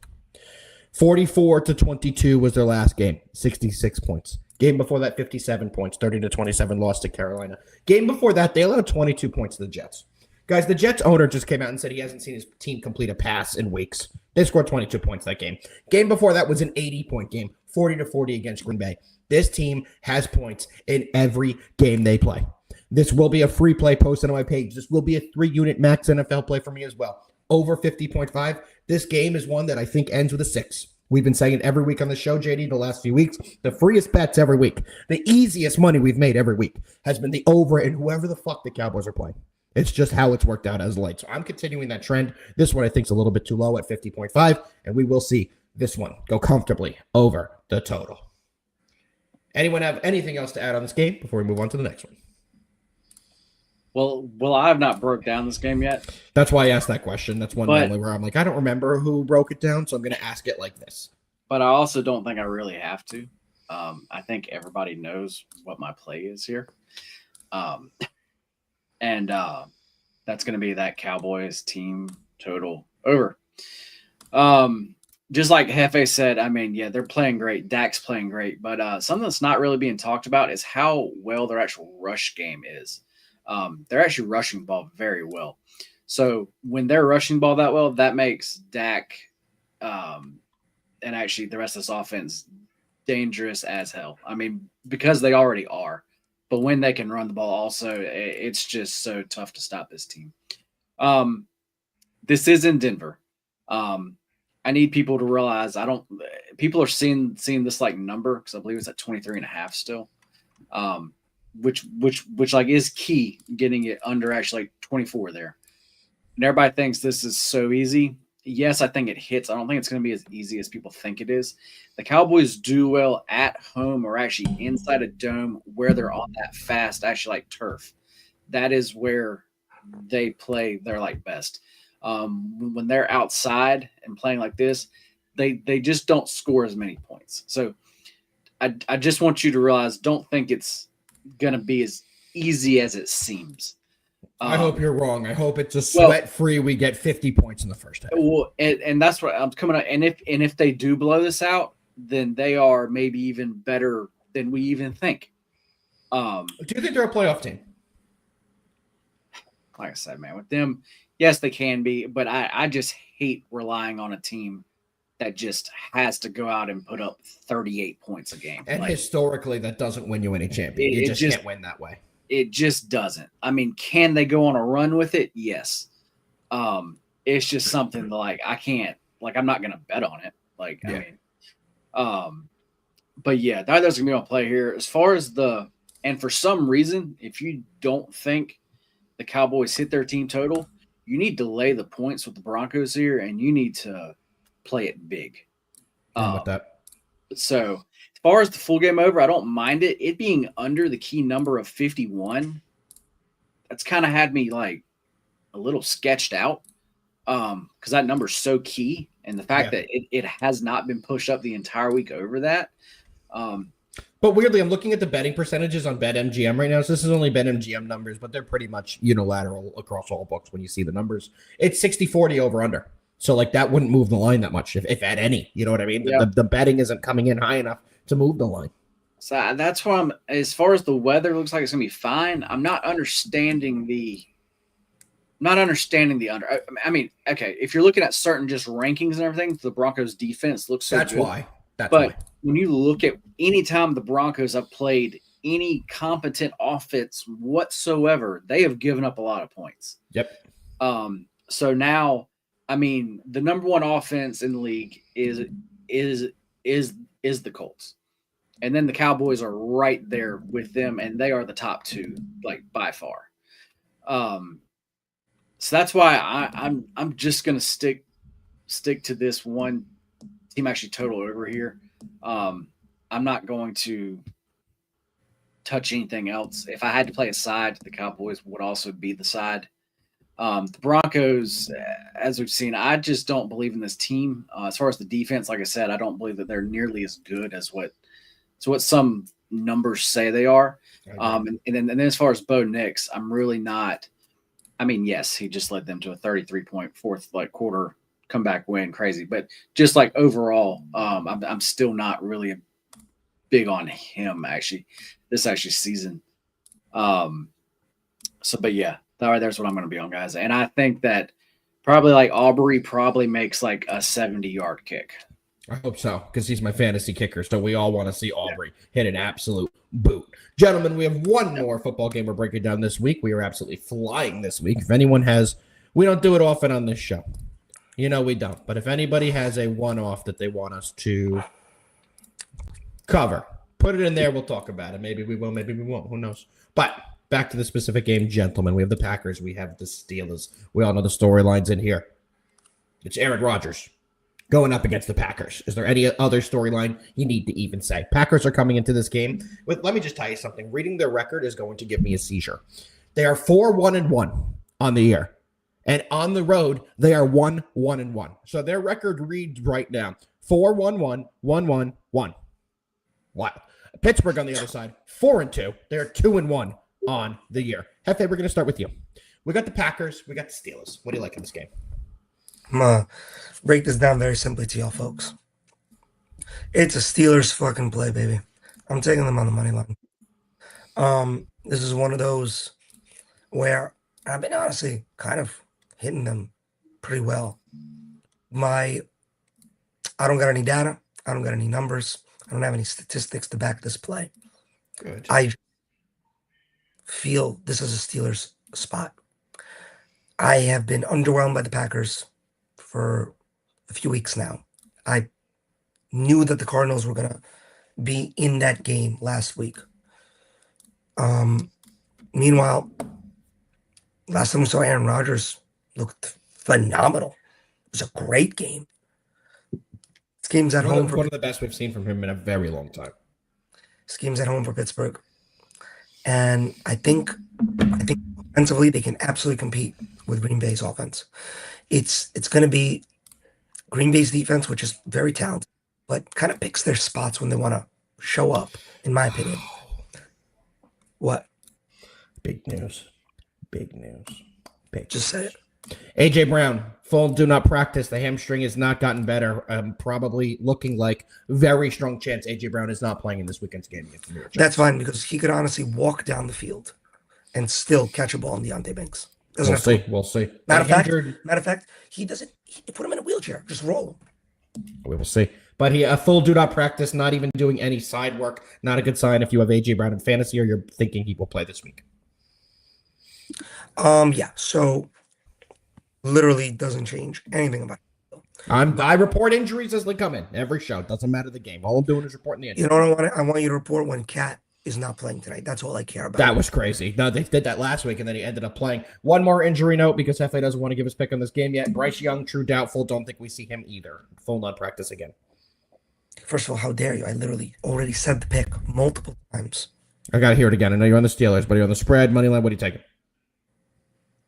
44-22 was their last game. 66 points. Game before that, 57 points. 30-27 loss to Carolina. Game before that, they allowed 22 points to the Jets. Guys, the Jets owner just came out and said he hasn't seen his team complete a pass in weeks. They scored 22 points that game. Game before that was an 80-point game. 40-40 against Green Bay. This team has points in every game they play. This will be a free play posted on my page. This will be a 3-unit max NFL play for me as well. Over 50.5. This game is one that I think ends with a 6. We've been saying it every week on the show, JD, the last few weeks. The freest bets every week. The easiest money we've made every week has been the over and whoever the fuck the Cowboys are playing. It's just how it's worked out as late. So I'm continuing that trend. This one I think is a little bit too low at 50.5, and we will see this one go comfortably over the total. Anyone have anything else to add on this game before we move on to the next one? Well, I have not broke down this game yet. That's why I asked that question. That's one normally where I'm like, I don't remember who broke it down, so I'm going to ask it like this. But I also don't think I really have to. I think everybody knows what my play is here. And that's going to be that Cowboys team total over. Just like Jefe said, I mean, yeah, they're playing great. Dak's playing great. But something that's not really being talked about is how well their actual rush game is. They're actually rushing the ball very well. So when they're rushing the ball that well, that makes Dak and actually the rest of this offense dangerous as hell. I mean, because they already are. But when they can run the ball also, it's just so tough to stop this team. This is in Denver. I need people to realize people are seeing this like number because I believe it's at 23.5 still. Which like is key getting it under actually like 24 there. And everybody thinks this is so easy. Yes, I think it hits. I don't think it's going to be as easy as people think it is. The Cowboys do well at home or actually inside a dome where they're on that fast, actually like turf. That is where they play their like best. When they're outside and playing like this, they just don't score as many points. So I just want you to realize, don't think it's going to be as easy as it seems. I hope you're wrong. I hope it's a sweat-free. We get 50 points in the first half. Well, and that's what I'm coming up. And if they do blow this out, then they are maybe even better than we even think. Do you think they're a playoff team? Like I said, man, with them, yes, they can be. But I just hate relying on a team that just has to go out and put up 38 points a game. And historically, that doesn't win you any champion. You just can't win that way. It just doesn't. I mean, can they go on a run with it? Yes. It's just something like I can't, like, I'm not going to bet on it. Like, yeah. I mean, but yeah, that's going to be on play here. As far as and for some reason, if you don't think the Cowboys hit their team total, you need to lay the points with the Broncos here and you need to play it big. With that. So, as far as the full game over, I don't mind it. It being under the key number of 51, that's kind of had me like a little sketched out because that number is so key. And the fact that it has not been pushed up the entire week over that. But weirdly, I'm looking at the betting percentages on BetMGM right now. So this is only BetMGM numbers, but they're pretty much unilateral across all books when you see the numbers. It's 60-40 over under. So like that wouldn't move the line that much, if at any. You know what I mean? Yeah. The betting isn't coming in high enough to move the line. So that's why as far as the weather looks like it's gonna be fine. I'm not understanding the under. I mean, okay, if you're looking at certain just rankings and everything, the Broncos defense looks so that's good. Why. That's but why. When you look at any time the Broncos have played any competent offense whatsoever, they have given up a lot of points. Yep. So now, I mean, the number one offense in the league is the Colts. And then the Cowboys are right there with them, and they are the top two, like by far. So that's why I'm just gonna stick to this one team actually total over here. I'm not going to touch anything else. If I had to play a side, the Cowboys would also be the side. The Broncos, as we've seen, I just don't believe in this team. As far as the defense, like I said, I don't believe that they're nearly as good as what some numbers say they are. And then as far as Bo Nix, I'm really not. I mean, yes, he just led them to a 33-point fourth quarter comeback win, crazy. But just like overall, I'm still not really big on him this season. But yeah. All right, there's what I'm going to be on, guys. And I think that probably like Aubrey probably makes like a 70-yard kick. I hope so, because he's my fantasy kicker. So we all want to see Aubrey hit an absolute boot. Gentlemen, we have one more football game we're breaking down this week. We are absolutely flying this week. If anyone has, we don't do it often on this show. You know we don't. But if anybody has a one-off that they want us to cover, put it in there. We'll talk about it. Maybe we will, maybe we won't. Who knows? But back to the specific game, gentlemen. We have the Packers. We have the Steelers. We all know the storylines in here. It's Aaron Rodgers going up against the Packers. Is there any other storyline you need to even say? Packers are coming into this game with, let me just tell you something. Reading their record is going to give me a seizure. They are 4-1-1 on the year. And on the road, they are 1-1-1. So their record reads right now 4-1-1, 1-1-1. Wow. Pittsburgh on the other side, 4-2. They're 2-1 on the year. Jefe, we're going to start with you. We got the Packers. We got the Steelers. What do you like in this game? I'm going to break this down very simply to y'all folks. It's a Steelers fucking play, baby. I'm taking them on the money line. This is one of those where I've been honestly kind of hitting them pretty well. I don't got any data. I don't got any numbers. I don't have any statistics to back this play. Good. I feel this is a Steelers spot. I have been underwhelmed by the Packers for a few weeks now. I knew that the Cardinals were going to be in that game last week. Meanwhile, last time we saw Aaron Rodgers looked phenomenal. It was a great game. This game's at home. One of the best we've seen from him in a very long time. This game's at home for Pittsburgh. And I think offensively they can absolutely compete with Green Bay's offense. It's going to be Green Bay's defense, which is very talented, but kind of picks their spots when they want to show up, in my opinion. What? Big news. Big news. Just say it. AJ Brown, full do not practice. The hamstring has not gotten better. Probably looking like very strong chance AJ Brown is not playing in this weekend's game against the New York Giants. That's fine because he could honestly walk down the field and still catch a ball on Deontay Banks. We'll see. Matter of fact, he doesn't. He put him in a wheelchair. Just roll him. We will see. But he a full do not practice, not even doing any side work. Not a good sign if you have AJ Brown in fantasy or you're thinking he will play this week. Yeah. So literally doesn't change anything about it. I report injuries as they come in every show. Doesn't matter the game. All I'm doing is reporting the injuries. You know what I want you to report when Cat is not playing tonight. That's all I care about. That was crazy. No, they did that last week, and then he ended up playing. One more injury note because Jefe doesn't want to give his pick on this game yet. Bryce Young, true doubtful. Don't think we see him either. Full non-practice again. First of all, how dare you? I literally already said the pick multiple times. I got to hear it again. I know you're on the Steelers, but you're on the spread, money line. What are you taking?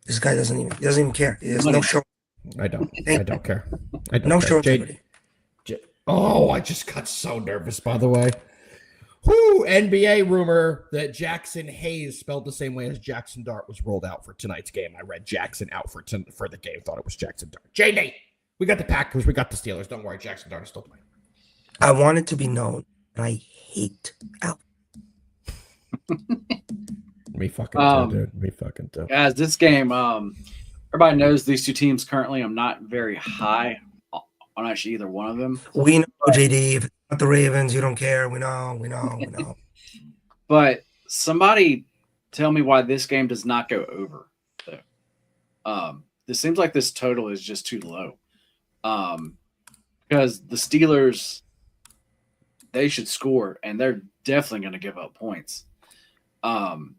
This guy doesn't even care. He has no show. I don't care. No show integrity. Oh, I just got so nervous, by the way. Whoo! NBA rumor that Jackson Hayes, spelled the same way as Jackson Dart, was rolled out for tonight's game. I read Jackson out for the game. Thought it was Jackson Dart. JD, we got the Packers. We got the Steelers. Don't worry. Jackson Dart is still playing. I want it to be known that I hate Al. Me fucking too, dude. Me fucking too. Guys, this game, everybody knows these two teams currently. I'm not very high on actually either one of them. We know, JD. If it's not the Ravens, you don't care. We know. But somebody tell me why this game does not go over. This seems like this total is just too low. Because the Steelers, they should score, and they're definitely going to give up points. And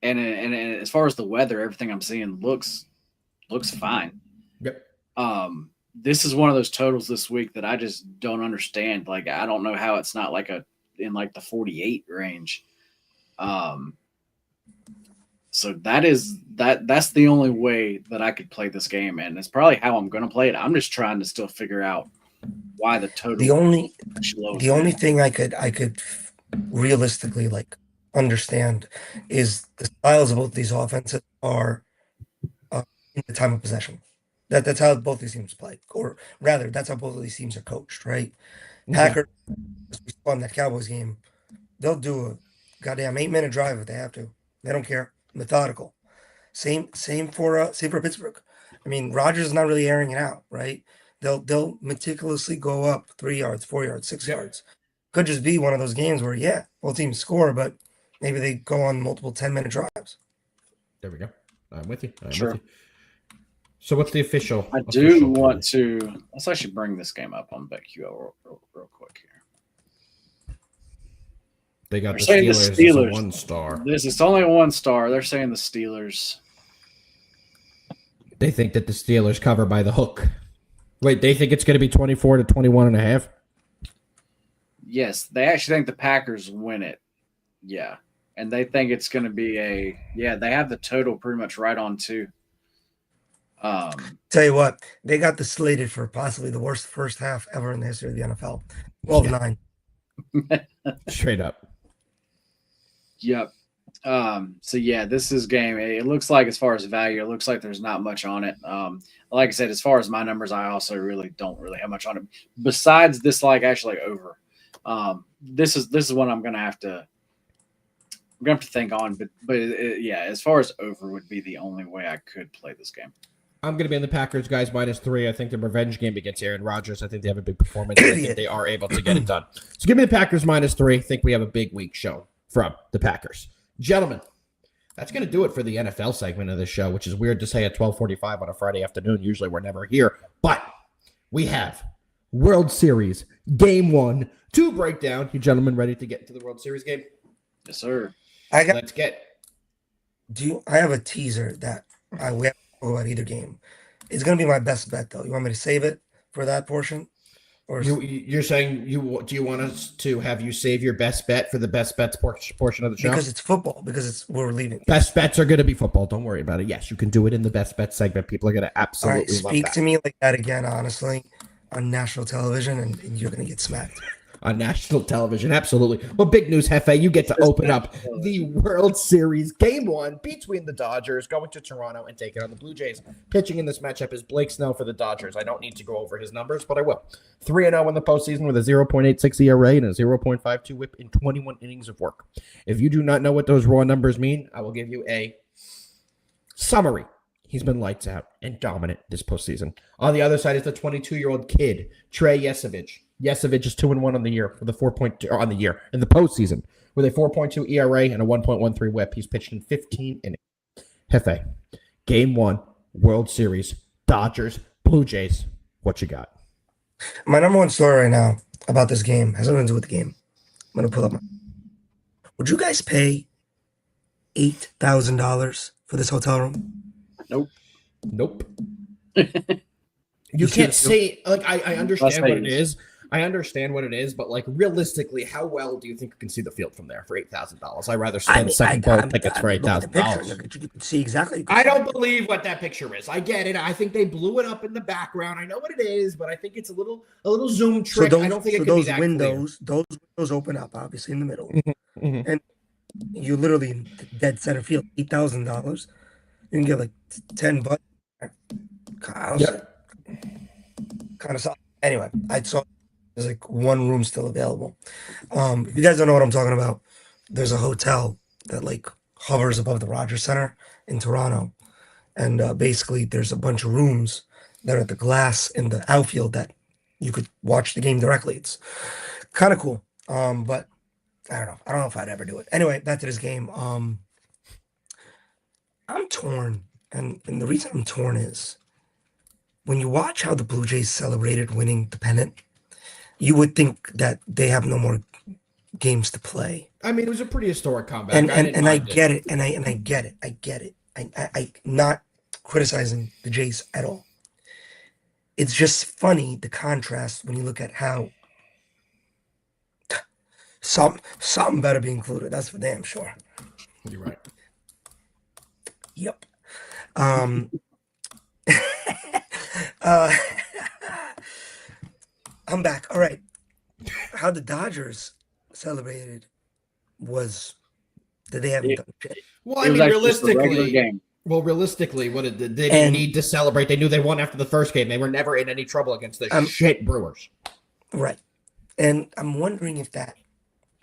as far as the weather, everything I'm seeing looks fine. Yep. This is one of those totals this week that I just don't understand. Like, I don't know how it's not in the 48 range. So that's the only way that I could play this game, and it's probably how I'm going to play it. I'm just trying to still figure out why the total. The only thing I could realistically understand is the styles of both these offenses are in the time of possession. That's how both these teams play, or rather, that's how both of these teams are coached, right? Packers, as we saw in that Cowboys game, they'll do a goddamn 8-minute drive if they have to. They don't care. Methodical. Same for Pittsburgh. I mean, Rodgers is not really airing it out, right? They'll meticulously go up 3 yards, 4 yards, 6 yards. Could just be one of those games where both teams score, but maybe they go on multiple 10-minute drives. There we go. I'm with you. Sure. So what's the official? I do want to. Let's actually bring this game up on BetQL real quick here. They got the Steelers as a 1-star. It's only a 1-star. They're saying the Steelers. They think that the Steelers cover by the hook. Wait, they think it's going to be 24 to 21.5? Yes, they actually think the Packers win it. Yeah. And they think it's going to be they have the total pretty much right on too. Tell you what, they got this slated for possibly the worst first half ever in the history of the NFL. 12-9. Straight up. Yep. So this is game. It looks like, as far as value, it looks like there's not much on it. Like I said, as far as my numbers, I also don't really have much on it. Besides this, actually over. This is one I'm gonna have to think on. But as far as over would be the only way I could play this game. I'm going to be in the Packers, guys, -3. I think the revenge game against Aaron Rodgers. I think they have a big performance. I think they are able to get it done. So give me the Packers -3. I think we have a big week shown from the Packers. Gentlemen, that's going to do it for the NFL segment of this show, which is weird to say at 12:45 on a Friday afternoon. Usually we're never here. But we have World Series Game 1 to break down. You gentlemen ready to get into the World Series game? Yes, sir. Let's get. I have a teaser that we have to talk about either game. It's gonna be my best bet though. You want me to save it for that portion? Or You're saying do you want us to have you save your best bet for the best bets portion of the show? because it's football, because we're leaving. Best bets are going to be football. Don't worry about it. Yes, you can do it in the best bet segment. People are going to All absolutely right, love speak that. to me like that again, honestly, on national television, and you're gonna get smacked. On national television, absolutely. Well, big news, Jefe. You get to open up the World Series Game 1 between the Dodgers going to Toronto and taking on the Blue Jays. Pitching in this matchup is Blake Snell for the Dodgers. I don't need to go over his numbers, but I will. 3-0 in the postseason with a 0.86 ERA and a 0.52 whip in 21 innings of work. If you do not know what those raw numbers mean, I will give you a summary. He's been lights out and dominant this postseason. On the other side is the 22-year-old kid, Trey Yesevich. Yesevich is 2-1 on the year with a 4.2 on the year in the postseason with a 4.2 ERA and a 1.13 WHIP. He's pitched in 15 innings. Jefe, Game 1, World Series, Dodgers, Blue Jays. What you got? My number one story right now about this game has nothing to do with the game. I'm gonna pull up. Would you guys pay $8,000 for this hotel room? Nope. You can't say, like, I understand Las what it Vegas. is. I understand what it is, but, like, realistically, how well do you think you can see the field from there for $8,000? I'd rather spend second bowl tickets for $8,000. You can see exactly. I don't believe what that picture is. I get it. I think they blew it up in the background. I know what it is, but I think it's a little zoom trick. I don't think it can be that those windows open up, obviously in the middle, Mhm. and you literally in dead center field. $8,000. You can get like $10. Yep. Kind of solid. Anyway, I saw there's like one room still available. If you guys don't know what I'm talking about, there's a hotel that like hovers above the Rogers Center in Toronto, and basically there's a bunch of rooms that are at the glass in the outfield that you could watch the game directly. It's kind of cool. But I don't know. I don't know if I'd ever do it. Anyway, back to this game. I'm torn, and the reason I'm torn is when you watch how the Blue Jays celebrated winning the pennant, you would think that they have no more games to play. I mean, it was a pretty historic comeback. And I get it, and I get it. I get it. I'm not criticizing the Jays at all. It's just funny the contrast when you look at how something better be included. That's for damn sure. You're right. Yep. I'm back. All right. How the Dodgers celebrated was that they haven't done shit. Well, I It was mean, actually just a regular game. realistically, what they didn't need to celebrate. They knew they won after the first game. They were never in any trouble against the shit Brewers. Right. And I'm wondering if that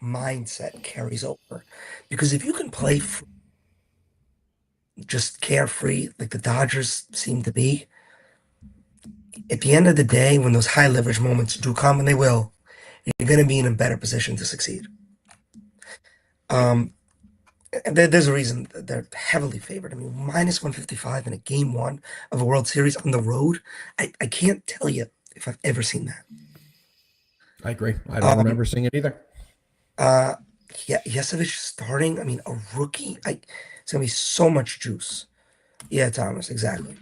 mindset carries over. Because if you can play just carefree, like the Dodgers seem to be, at the end of the day, when those high leverage moments do come, and they will, you're going to be in a better position to succeed. There's a reason that they're heavily favored. I mean, minus 155 in a game 1 of a World Series on the road. I can't tell you if I've ever seen that. I agree. I don't remember seeing it either. Yeah, Yesevich starting. I mean, a rookie. It's gonna be so much juice. Yeah, Thomas, exactly.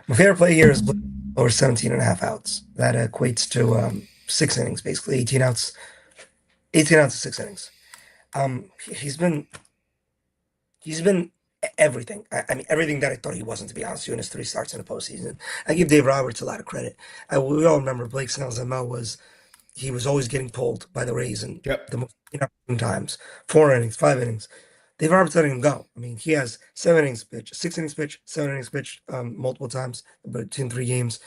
My favorite play here is over 17 and a half outs. That equates to 6 innings, basically 18 outs. 18 outs of 6 innings. He's been everything. I mean, everything that I thought he wasn't, to be honest with you, in his 3 starts in the postseason. I give Dave Roberts a lot of credit. We all remember Blake Snell's MO was he was always getting pulled by the Rays and the most inopportune times. 4 innings, 5 innings. Dave Roberts letting him go. I mean, he has 7 innings pitch, 6 innings pitch, 7 innings pitch, multiple times between 3 games.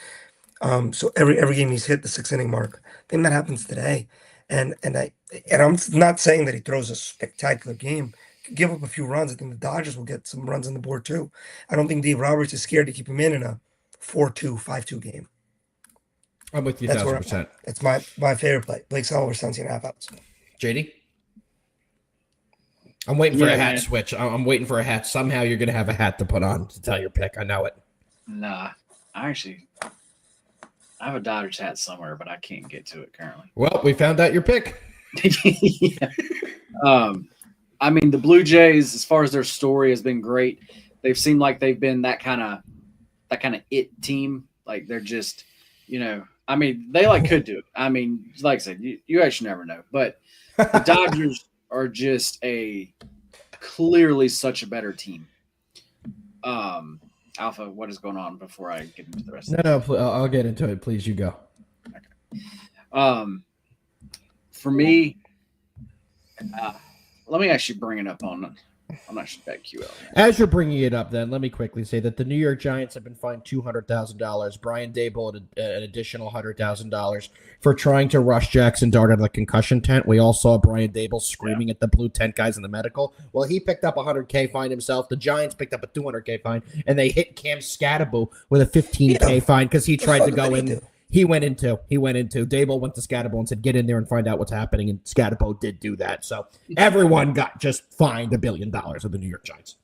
So every game he's hit the 6 inning mark. I think that happens today. And I'm not saying that he throws a spectacular game. Give up a few runs. I think the Dodgers will get some runs on the board too. I don't think Dave Roberts is scared to keep him in a 4-2, 5-2 game. I'm with you, That's 1,000%. That's my favorite play. Blake Snell over 17 and a half outs. JD? I'm waiting for a hat switch. I'm waiting for a hat. Somehow you're going to have a hat to put on to tell your pick. I know it. Nah, I actually I have a Dodgers hat somewhere, but I can't get to it currently. Well, we found out your pick. Yeah. I mean, the Blue Jays, as far as their story, has been great. They've seemed like they've been that kind of it team. Like they're just, I mean, they could do it. I mean, like I said, you actually never know. But the Dodgers are just clearly such a better team. Alpha, what is going on before I get into the rest? No, I'll get into it. Please, you go. Okay. For me, let me actually bring it up on actually BetQL. As you're bringing it up, then let me quickly say that the New York Giants have been fined $200,000. Brian Daboll an additional $100,000 for trying to rush Jackson Dart out of the concussion tent. We all saw Brian Daboll screaming at the blue tent guys in the medical. Well, he picked up a $100K fine himself. The Giants picked up a $200K fine, and they hit Cam Scatterbo with a $15K fine because he tried to go in. He went into. Daboll went to Scatterbo and said, get in there and find out what's happening. And Scatterbo did do that. So everyone got just fined $1 billion of the New York Giants.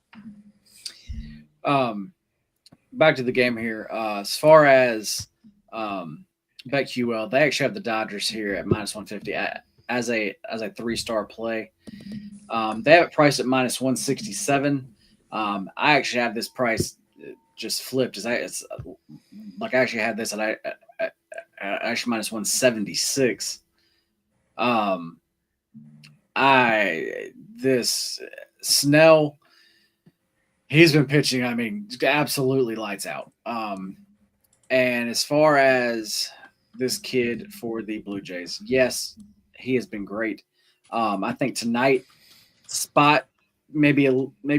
Back to the game here. As far as BetQL, they actually have the Dodgers here at -150 as a 3-star play. They have it priced at -167. I actually have this price just flipped. It's like I actually had this at actually -176. This Snell, he's been pitching. I mean, absolutely lights out. And as far as this kid for the Blue Jays, yes, he has been great. I think tonight spot maybe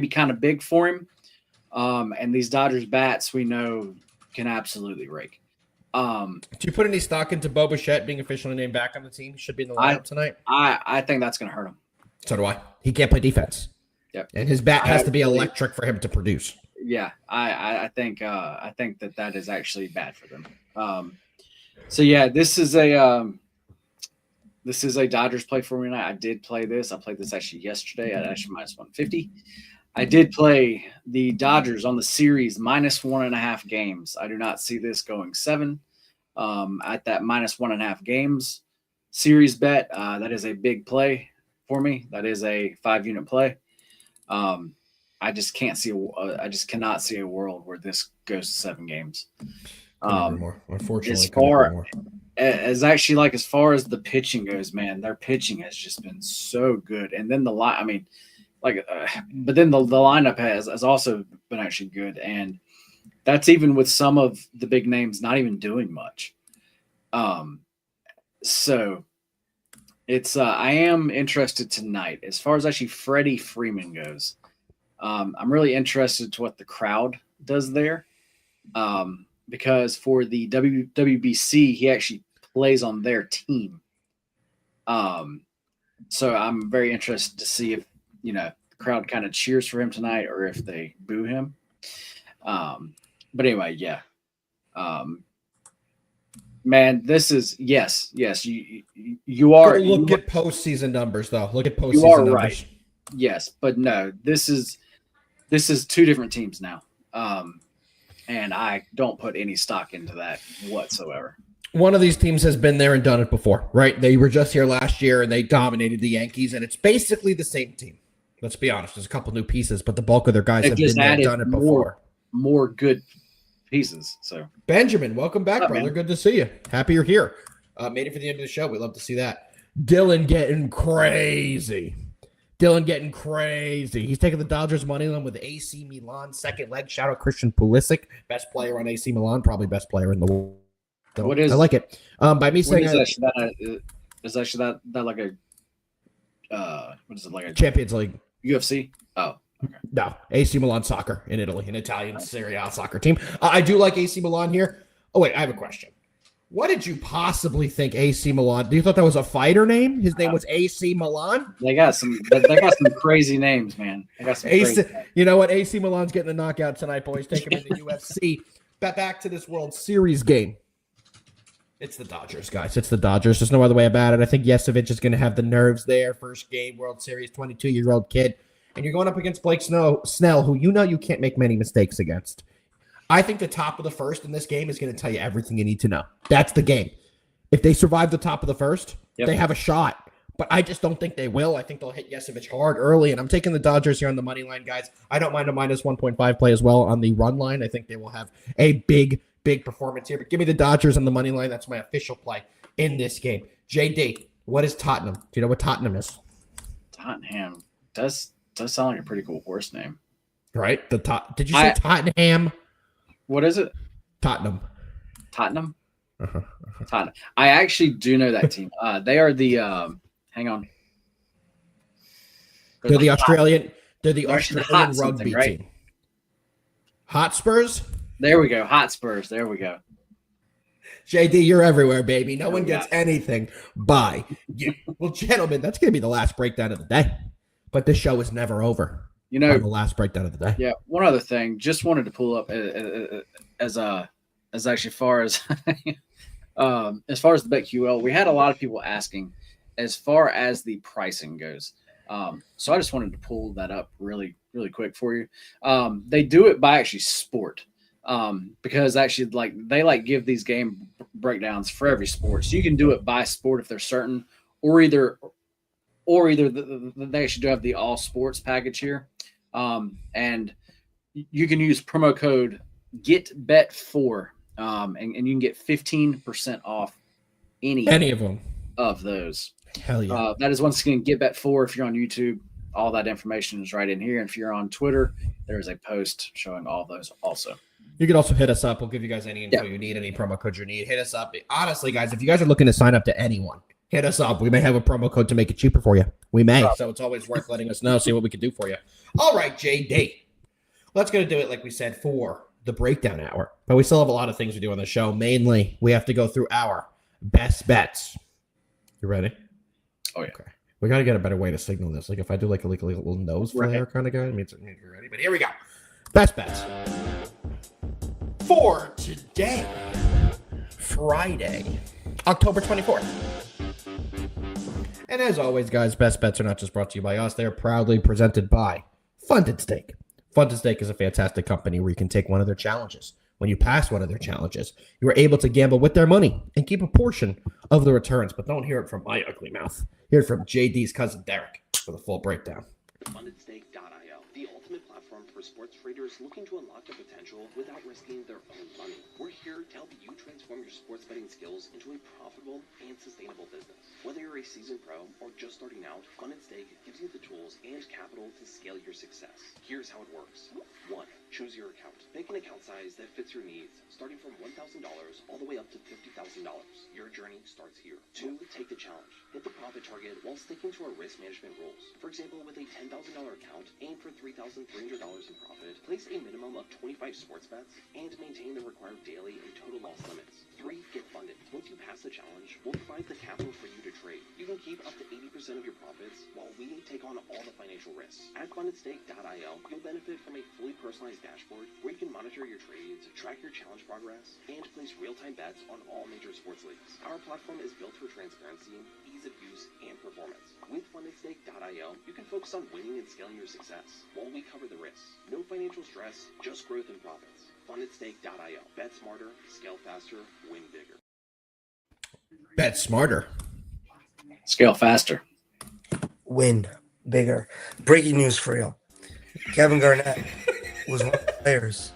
kind of big for him. And these Dodgers bats we know can absolutely rake. Do you put any stock into Bo Bichette being officially named back on the team? He should be in the lineup tonight. I think that's going to hurt him. So do I. He can't play defense. Yep. And his bat has to be electric for him to produce. Yeah, I think that is actually bad for them. So yeah, this is a Dodgers play for me tonight. I did play this. I played this actually yesterday at actually -150. I did play the Dodgers on the series -1.5 games. I do not see this going 7 at that -1.5 games series bet. That is a big play for me. That is a 5-unit play. I just can't see. I just cannot see a world where this goes to 7 games. More. Unfortunately, as far as the pitching goes, man, their pitching has just been so good. And then the line, I mean, but then the lineup has also been actually good, and that's even with some of the big names not even doing much. So it's I am interested tonight as far as actually Freddie Freeman goes. I'm really interested to what the crowd does there, because for the WBC he actually plays on their team. So I'm very interested to see if the crowd kind of cheers for him tonight or if they boo him. But anyway, yeah. Man, this is yes. You are. Look at postseason numbers, though. Look at postseason you are numbers. Right. Yes, but no, this is 2 different teams now, and I don't put any stock into that whatsoever. One of these teams has been there and done it before, right? They were just here last year and they dominated the Yankees, and it's basically the same team. Let's be honest. There's a couple new pieces, but the bulk of their guys have been there and done it before. More good pieces. So Benjamin, welcome back, brother. Man. Good to see you. Happy you're here. Made it for the end of the show. We love to see that. Dylan getting crazy. He's taking the Dodgers money line with AC Milan second leg. Shout out Christian Pulisic, best player on AC Milan, probably best player in the world. So what is? I like it. By me saying is actually that like a what is it, like a Champions League UFC? Oh, okay. No, AC Milan soccer in Italy, an Italian Serie A soccer team. I do like AC Milan here. Oh wait, I have a question. What did you possibly think AC Milan? Do you thought that was a fighter name? His name was AC Milan? They got some crazy names, man. They got some crazy names. You know what? AC Milan's getting a knockout tonight, boys. Take him in the UFC. Back to this World Series game. It's the Dodgers, guys. It's the Dodgers. There's no other way about it. I think Jefe is going to have the nerves there. First game, World Series, 22-year-old kid. And you're going up against Blake Snell, who you can't make many mistakes against. I think the top of the first in this game is going to tell you everything you need to know. That's the game. If they survive the top of the first, they have a shot. But I just don't think they will. I think they'll hit Jefe hard early, and I'm taking the Dodgers here on the money line, guys. I don't mind a minus 1.5 play as well on the run line. I think they will have a big performance here. But give me the Dodgers on the money line. That's my official play in this game. JD, what is Tottenham? Do you know what Tottenham is? Tottenham does sound like a pretty cool horse name. Right? Did you say Tottenham? What is it? Tottenham. Tottenham? Tottenham. I actually do know that team. They are the hang on. They're the Australian rugby right? team. Hotspurs? There we go. Hotspurs. There we go. JD, you're everywhere, baby. No one gets anything by you. Well, gentlemen, that's going to be the last breakdown of the day. But this show is never over. You know, the last breakdown of the day. Yeah. One other thing, just wanted to pull up as actually far as as far as the BetQL, we had a lot of people asking as far as the pricing goes. So I just wanted to pull that up really, really quick for you. They do it by actually sport. Because actually they give these game breakdowns for every sport. So you can do it by sport if they're certain, or either they actually do have the all sports package here. And you can use promo code GETBET4, and you can get 15% off any of them of those. Hell yeah. That is once again GetBet4 if you're on YouTube. All that information is right in here. And if you're on Twitter, there's a post showing all those also. You can also hit us up. We'll give you guys any info you need, any promo codes you need. Hit us up. Honestly, guys, if you guys are looking to sign up to anyone, hit us up. We may have a promo code to make it cheaper for you. We may. So it's always worth letting us know, see what we can do for you. All right, JD. Let's go to do it like we said for the breakdown hour. But we still have a lot of things to do on the show. Mainly, we have to go through our best bets. You ready? Oh, yeah. Okay. We got to get a better way to signal this. Like if I do like a little nose flare kind of guy, it means you're ready. But here we go. Best bets for today, Friday, October 24th. And as always, guys, best bets are not just brought to you by us. They are proudly presented by Funded Stake. Funded Stake is a fantastic company where you can take one of their challenges. When you pass one of their challenges, you are able to gamble with their money and keep a portion of the returns. But don't hear it from my ugly mouth. Hear it from JD's cousin Derek for the full breakdown. FundedStake.io, the ultimate platform for sports traders looking to unlock their potential without risking their own money. We're here to help you transform your sports betting skills into a profitable and sustainable business. Whether you're a seasoned pro or just starting out, Funded Stake gives you the tools and capital to scale your success. Here's how it works. 1. Choose your account. Pick an account size that fits your needs, starting from $1,000 all the way up to $50,000. Your journey starts here. 2. Take the challenge. Hit the profit target while sticking to our risk management rules. For example, with a $10,000 account, aim for $3,300 in profit, place a minimum of 25 sports bets, and maintain the required daily and total loss limits. 3. Get funded. Once you pass the challenge, we'll provide the capital for you to trade. You can keep up to 80% of your profits while we take on all the financial risks. At FundedStake.io, you'll benefit from a fully personalized dashboard where you can monitor your trades, track your challenge progress, and place real-time bets on all major sports leagues. Our platform is built for transparency, ease of use, and performance. With FundedStake.io, you can focus on winning and scaling your success while we cover the risks. No financial stress, just growth and profits. FundedStake.io. Bet smarter, scale faster, win bigger. Bet smarter. Scale faster. Win bigger. Breaking news for you. Kevin Garnett was one of the players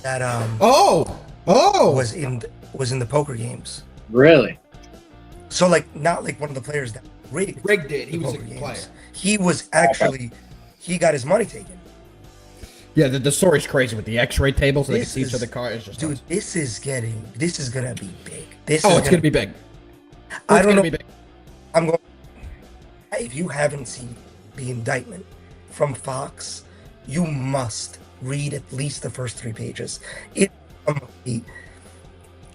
that was in the poker games. Really? So not like one of the players that rigged it. He was a player. He was actually he got his money taken. Yeah, the story's crazy with the X-ray table so they can see each other cars. Dude, this is gonna be big. It's gonna be big. I don't know. I'm going. If you haven't seen the indictment from Fox, you must read at least the first 3 pages. It's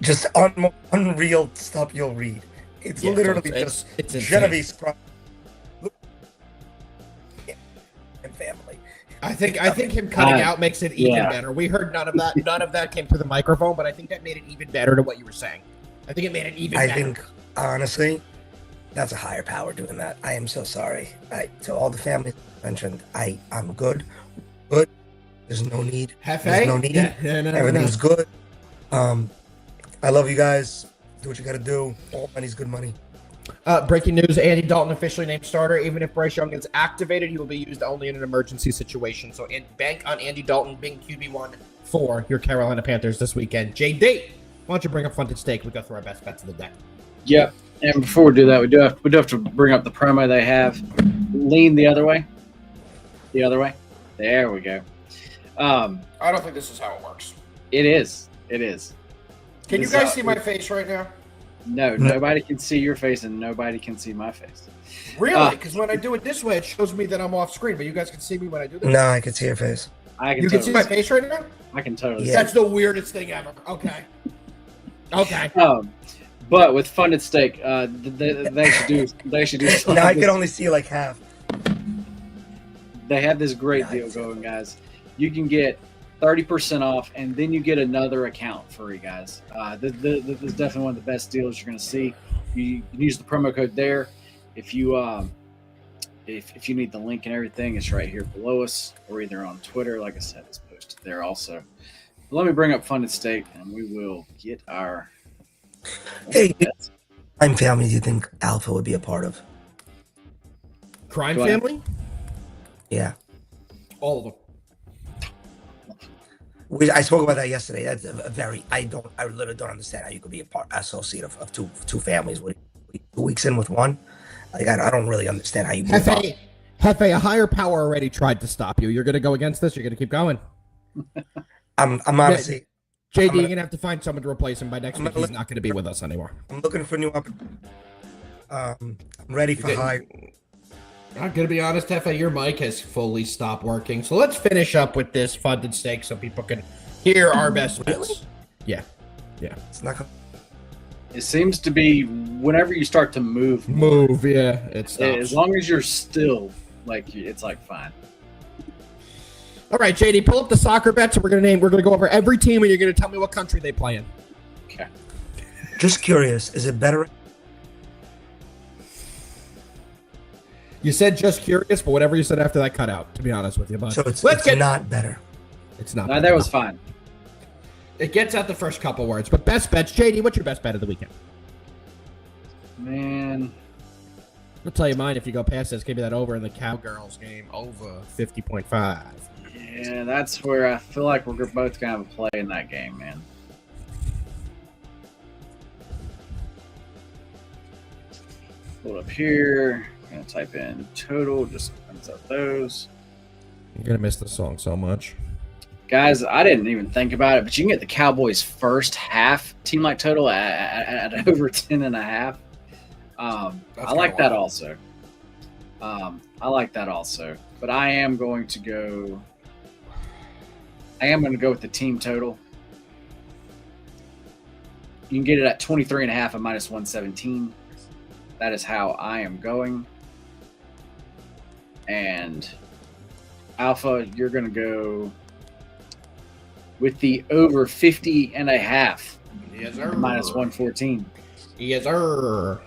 just unreal stuff you'll read. It's literally just Genevieve's and family. I think him cutting out makes it even better. We heard none of that. None of that came through the microphone, but I think that made it even better to what you were saying. I think it made it even better. I think, honestly, that's a higher power doing that. I am so sorry. To all the family mentioned, I'm good. There's no need. Jefe? There's no need. Yeah, no. Everything's good. I love you guys. Do what you got to do. All money's good money. Breaking news, Andy Dalton officially named starter. Even if Bryce Young gets activated, he will be used only in an emergency situation. So bank on Andy Dalton being QB1 for your Carolina Panthers this weekend. JD, why don't you bring up Funded Stake? We go through our best bets of the day. Yep. And before we do that, we do have to bring up the promo they have. Lean the other way. The other way. There we go. I don't think this is how it works. It is. It is. Can you guys see my face right now? No, nobody can see your face and nobody can see my face. Really? Because when I do it this way, it shows me that I'm off screen, but you guys can see me when I do this. No, I can see your face. You can see my face right now? I can totally see. That's the weirdest thing ever. Okay. But with Funded Stake, they should do something. Now I can only see like half. They have this great deal going, guys. You can get 30% off, and then you get another account free, guys. This is definitely one of the best deals you're going to see. You can use the promo code there. If you need the link and everything, it's right here below us, or either on Twitter. Like I said, it's posted there also. But let me bring up Funded Stake, and we will get our. Hey, crime family, do you think Alpha would be a part of? Crime family? Yeah. All of them. I spoke about that yesterday. That's a very. I literally don't understand how you could be associate of two families. What, 2 weeks in with one? Like I don't really understand how you. Jefe, a higher power already tried to stop you. You're going to go against this. You're going to keep going. I'm honestly. JD, you're gonna have to find someone to replace him by next week. He's not gonna be with us anymore. I'm looking for new I'm ready for hire. I'm gonna be honest, Jefe, your mic has fully stopped working. So let's finish up with this Funded Stake so people can hear our best bets. Really? Yeah. It's not. It seems to be whenever you start to move. Yeah. It's as long as you're still, like it's like fine. All right, JD, pull up the soccer bets, and we're gonna go over every team, and you're gonna tell me what country they play in. Okay. Just curious, is it better? You said just curious, but whatever you said after that cut out, to be honest with you. But so it's not better. It's not. No, that was fine. It gets out the first couple words, but best bets, JD. What's your best bet of the weekend? Man, I'll tell you mine if you go past this. Give me that over in the Cowgirls game, over 50.5. Yeah, that's where I feel like we're both gonna have a play in that game, man. Pull it up here. I'm gonna type in total. Just brings up those. You're gonna miss the song so much, guys. I didn't even think about it, but you can get the Cowboys' first half team like total at over 10.5. I like that also. But I am going to go. With the team total. You can get it at 23.5 and minus 117. That is how I am going. And Alpha, you're going to go with the over 50.5. Yes, sir. Minus 114. Yes, sir.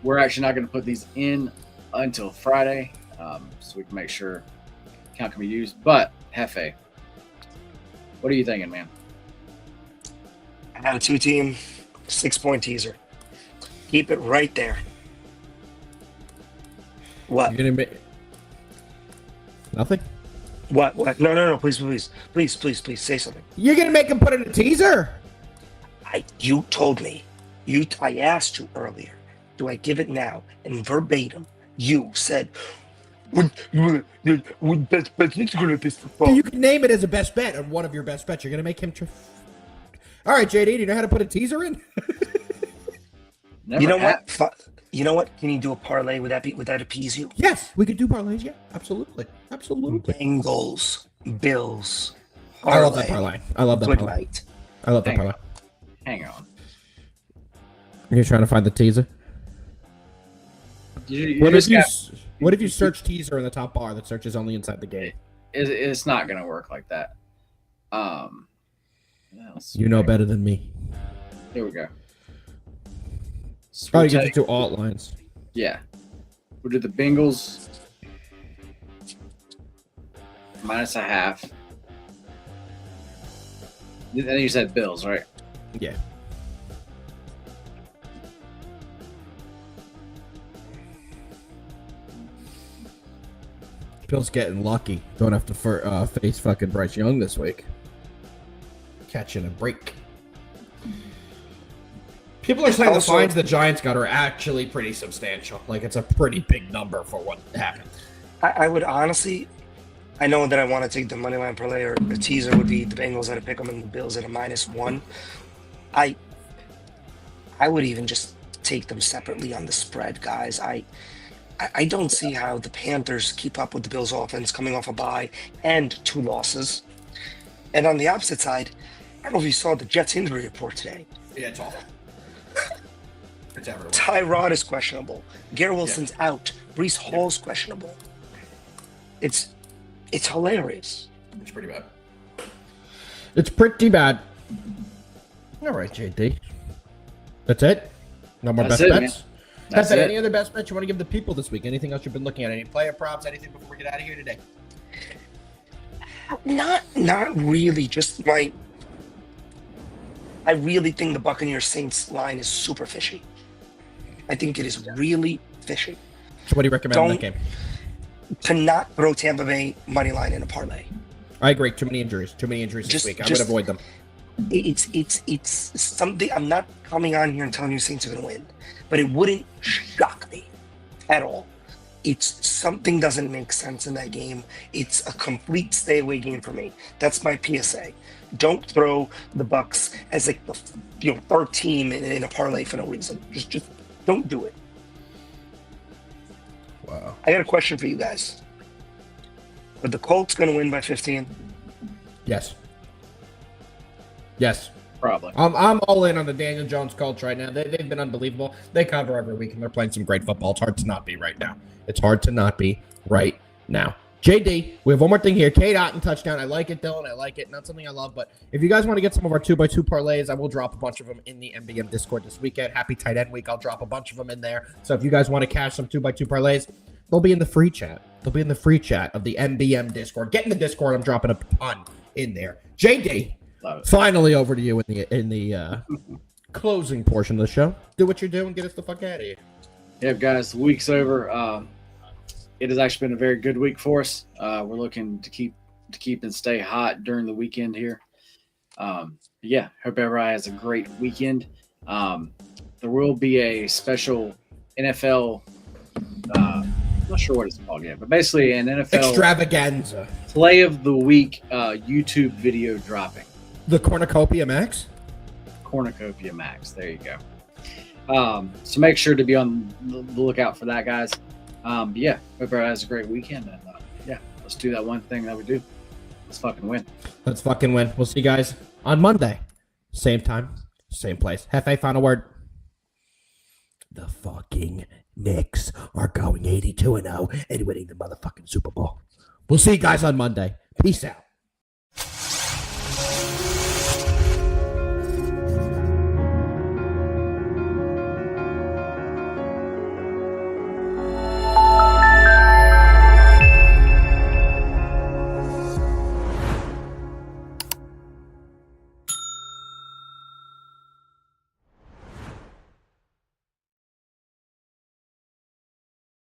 We're actually not going to put these in until Friday, so we can make sure account can be used. But Jefe, what are you thinking, man? I have a 2-team 6-point teaser. Keep it right there. What? You're gonna make nothing? What? No. Please say something. You're gonna make him put in a teaser? You told me. I asked you earlier. Do I give it now? And verbatim, you said, "When best bet is gonna be football." You can name it as a best bet or one of your best bets. You're gonna make him. All right, JD, do you know how to put a teaser in? You know what? You know what? Can you do a parlay? Would that appease you? Yes, we could do parlays. Yeah, absolutely. Bengals, Bills. I love that parlay. I love that parlay. Night. I love that parlay. Hang on. You're trying to find the teaser. What if you search teaser in the top bar that searches only inside the game? It's not gonna work like that. You know better than me. Here we go. Oh, you get to do alt lines. Yeah. We'll do the Bengals minus a half. And then you said Bills, right? Yeah. Bill's getting lucky. Don't have to face fucking Bryce Young this week. Catching a break. People are saying Also, the fines the Giants got are actually pretty substantial. Like, it's a pretty big number for what happened. I would honestly, I know that I want to take the money line parlay, or the teaser would be the Bengals at a pick 'em and the Bills at a -1. I would even just take them separately on the spread, guys. I don't see how the Panthers keep up with the Bills offense coming off a bye and 2 losses. And on the opposite side, I don't know if you saw the Jets injury report today. Yeah, it's awful. It's everywhere. Tyrod is questionable. Garrett Wilson's out. Brees Hall's questionable. It's hilarious. It's pretty bad. It's pretty bad. All right, JD. That's it? No more That's best it, bets? man. That's That's it. Any other best bets you want to give the people this week? Anything else you've been looking at? Any player props? Anything before we get out of here today? Not really. Just I really think the Buccaneers Saints line is super fishy. I think it is really fishy. So what do you recommend in that game? To not throw Tampa Bay money line in a parlay. I agree. Too many injuries. Too many injuries this week. I'm going to avoid them. It's something. I'm not coming on here and telling you Saints are going to win, but it wouldn't shock me at all. It's something doesn't make sense in that game. It's a complete stay away game for me. That's my PSA. Don't throw the Bucks as like the third team in a parlay for no reason. Just don't do it. Wow. I got a question for you guys. Are the Colts going to win by 15? Yes. Yes. Probably. I'm all in on the Daniel Jones Colts right now. They've been unbelievable. They cover every week, and they're playing some great football. It's hard to not be right now. It's hard to not be right now. JD, we have one more thing here. Kate Otten touchdown. I like it, Dylan. I like it. Not something I love, but if you guys want to get some of our 2x2 parlays, I will drop a bunch of them in the MBM Discord this weekend. Happy tight end week. I'll drop a bunch of them in there. So if you guys want to cash some 2x2 parlays, they'll be in the free chat. They'll be in the free chat of the MBM Discord. Get in the Discord. I'm dropping a ton in there. JD, finally over to you in the closing portion of the show. Do what you do and get us the fuck out of here. Yep, guys, the week's over. It has actually been a very good week for us. We're looking to keep and stay hot during the weekend here. Yeah, hope everybody has a great weekend. There will be a special NFL. I'm not sure what it's called yet, but basically an NFL extravaganza play of the week YouTube video dropping. The Cornucopia Max. Cornucopia Max. There you go. So make sure to be on the lookout for that, guys. But yeah, hope everybody has a great weekend. And yeah, let's do that one thing that we do. Let's fucking win. Let's fucking win. We'll see you guys on Monday. Same time, same place. Jefe, final word. The fucking Knicks are going 82-0 and winning the motherfucking Super Bowl. We'll see you guys on Monday. Peace out.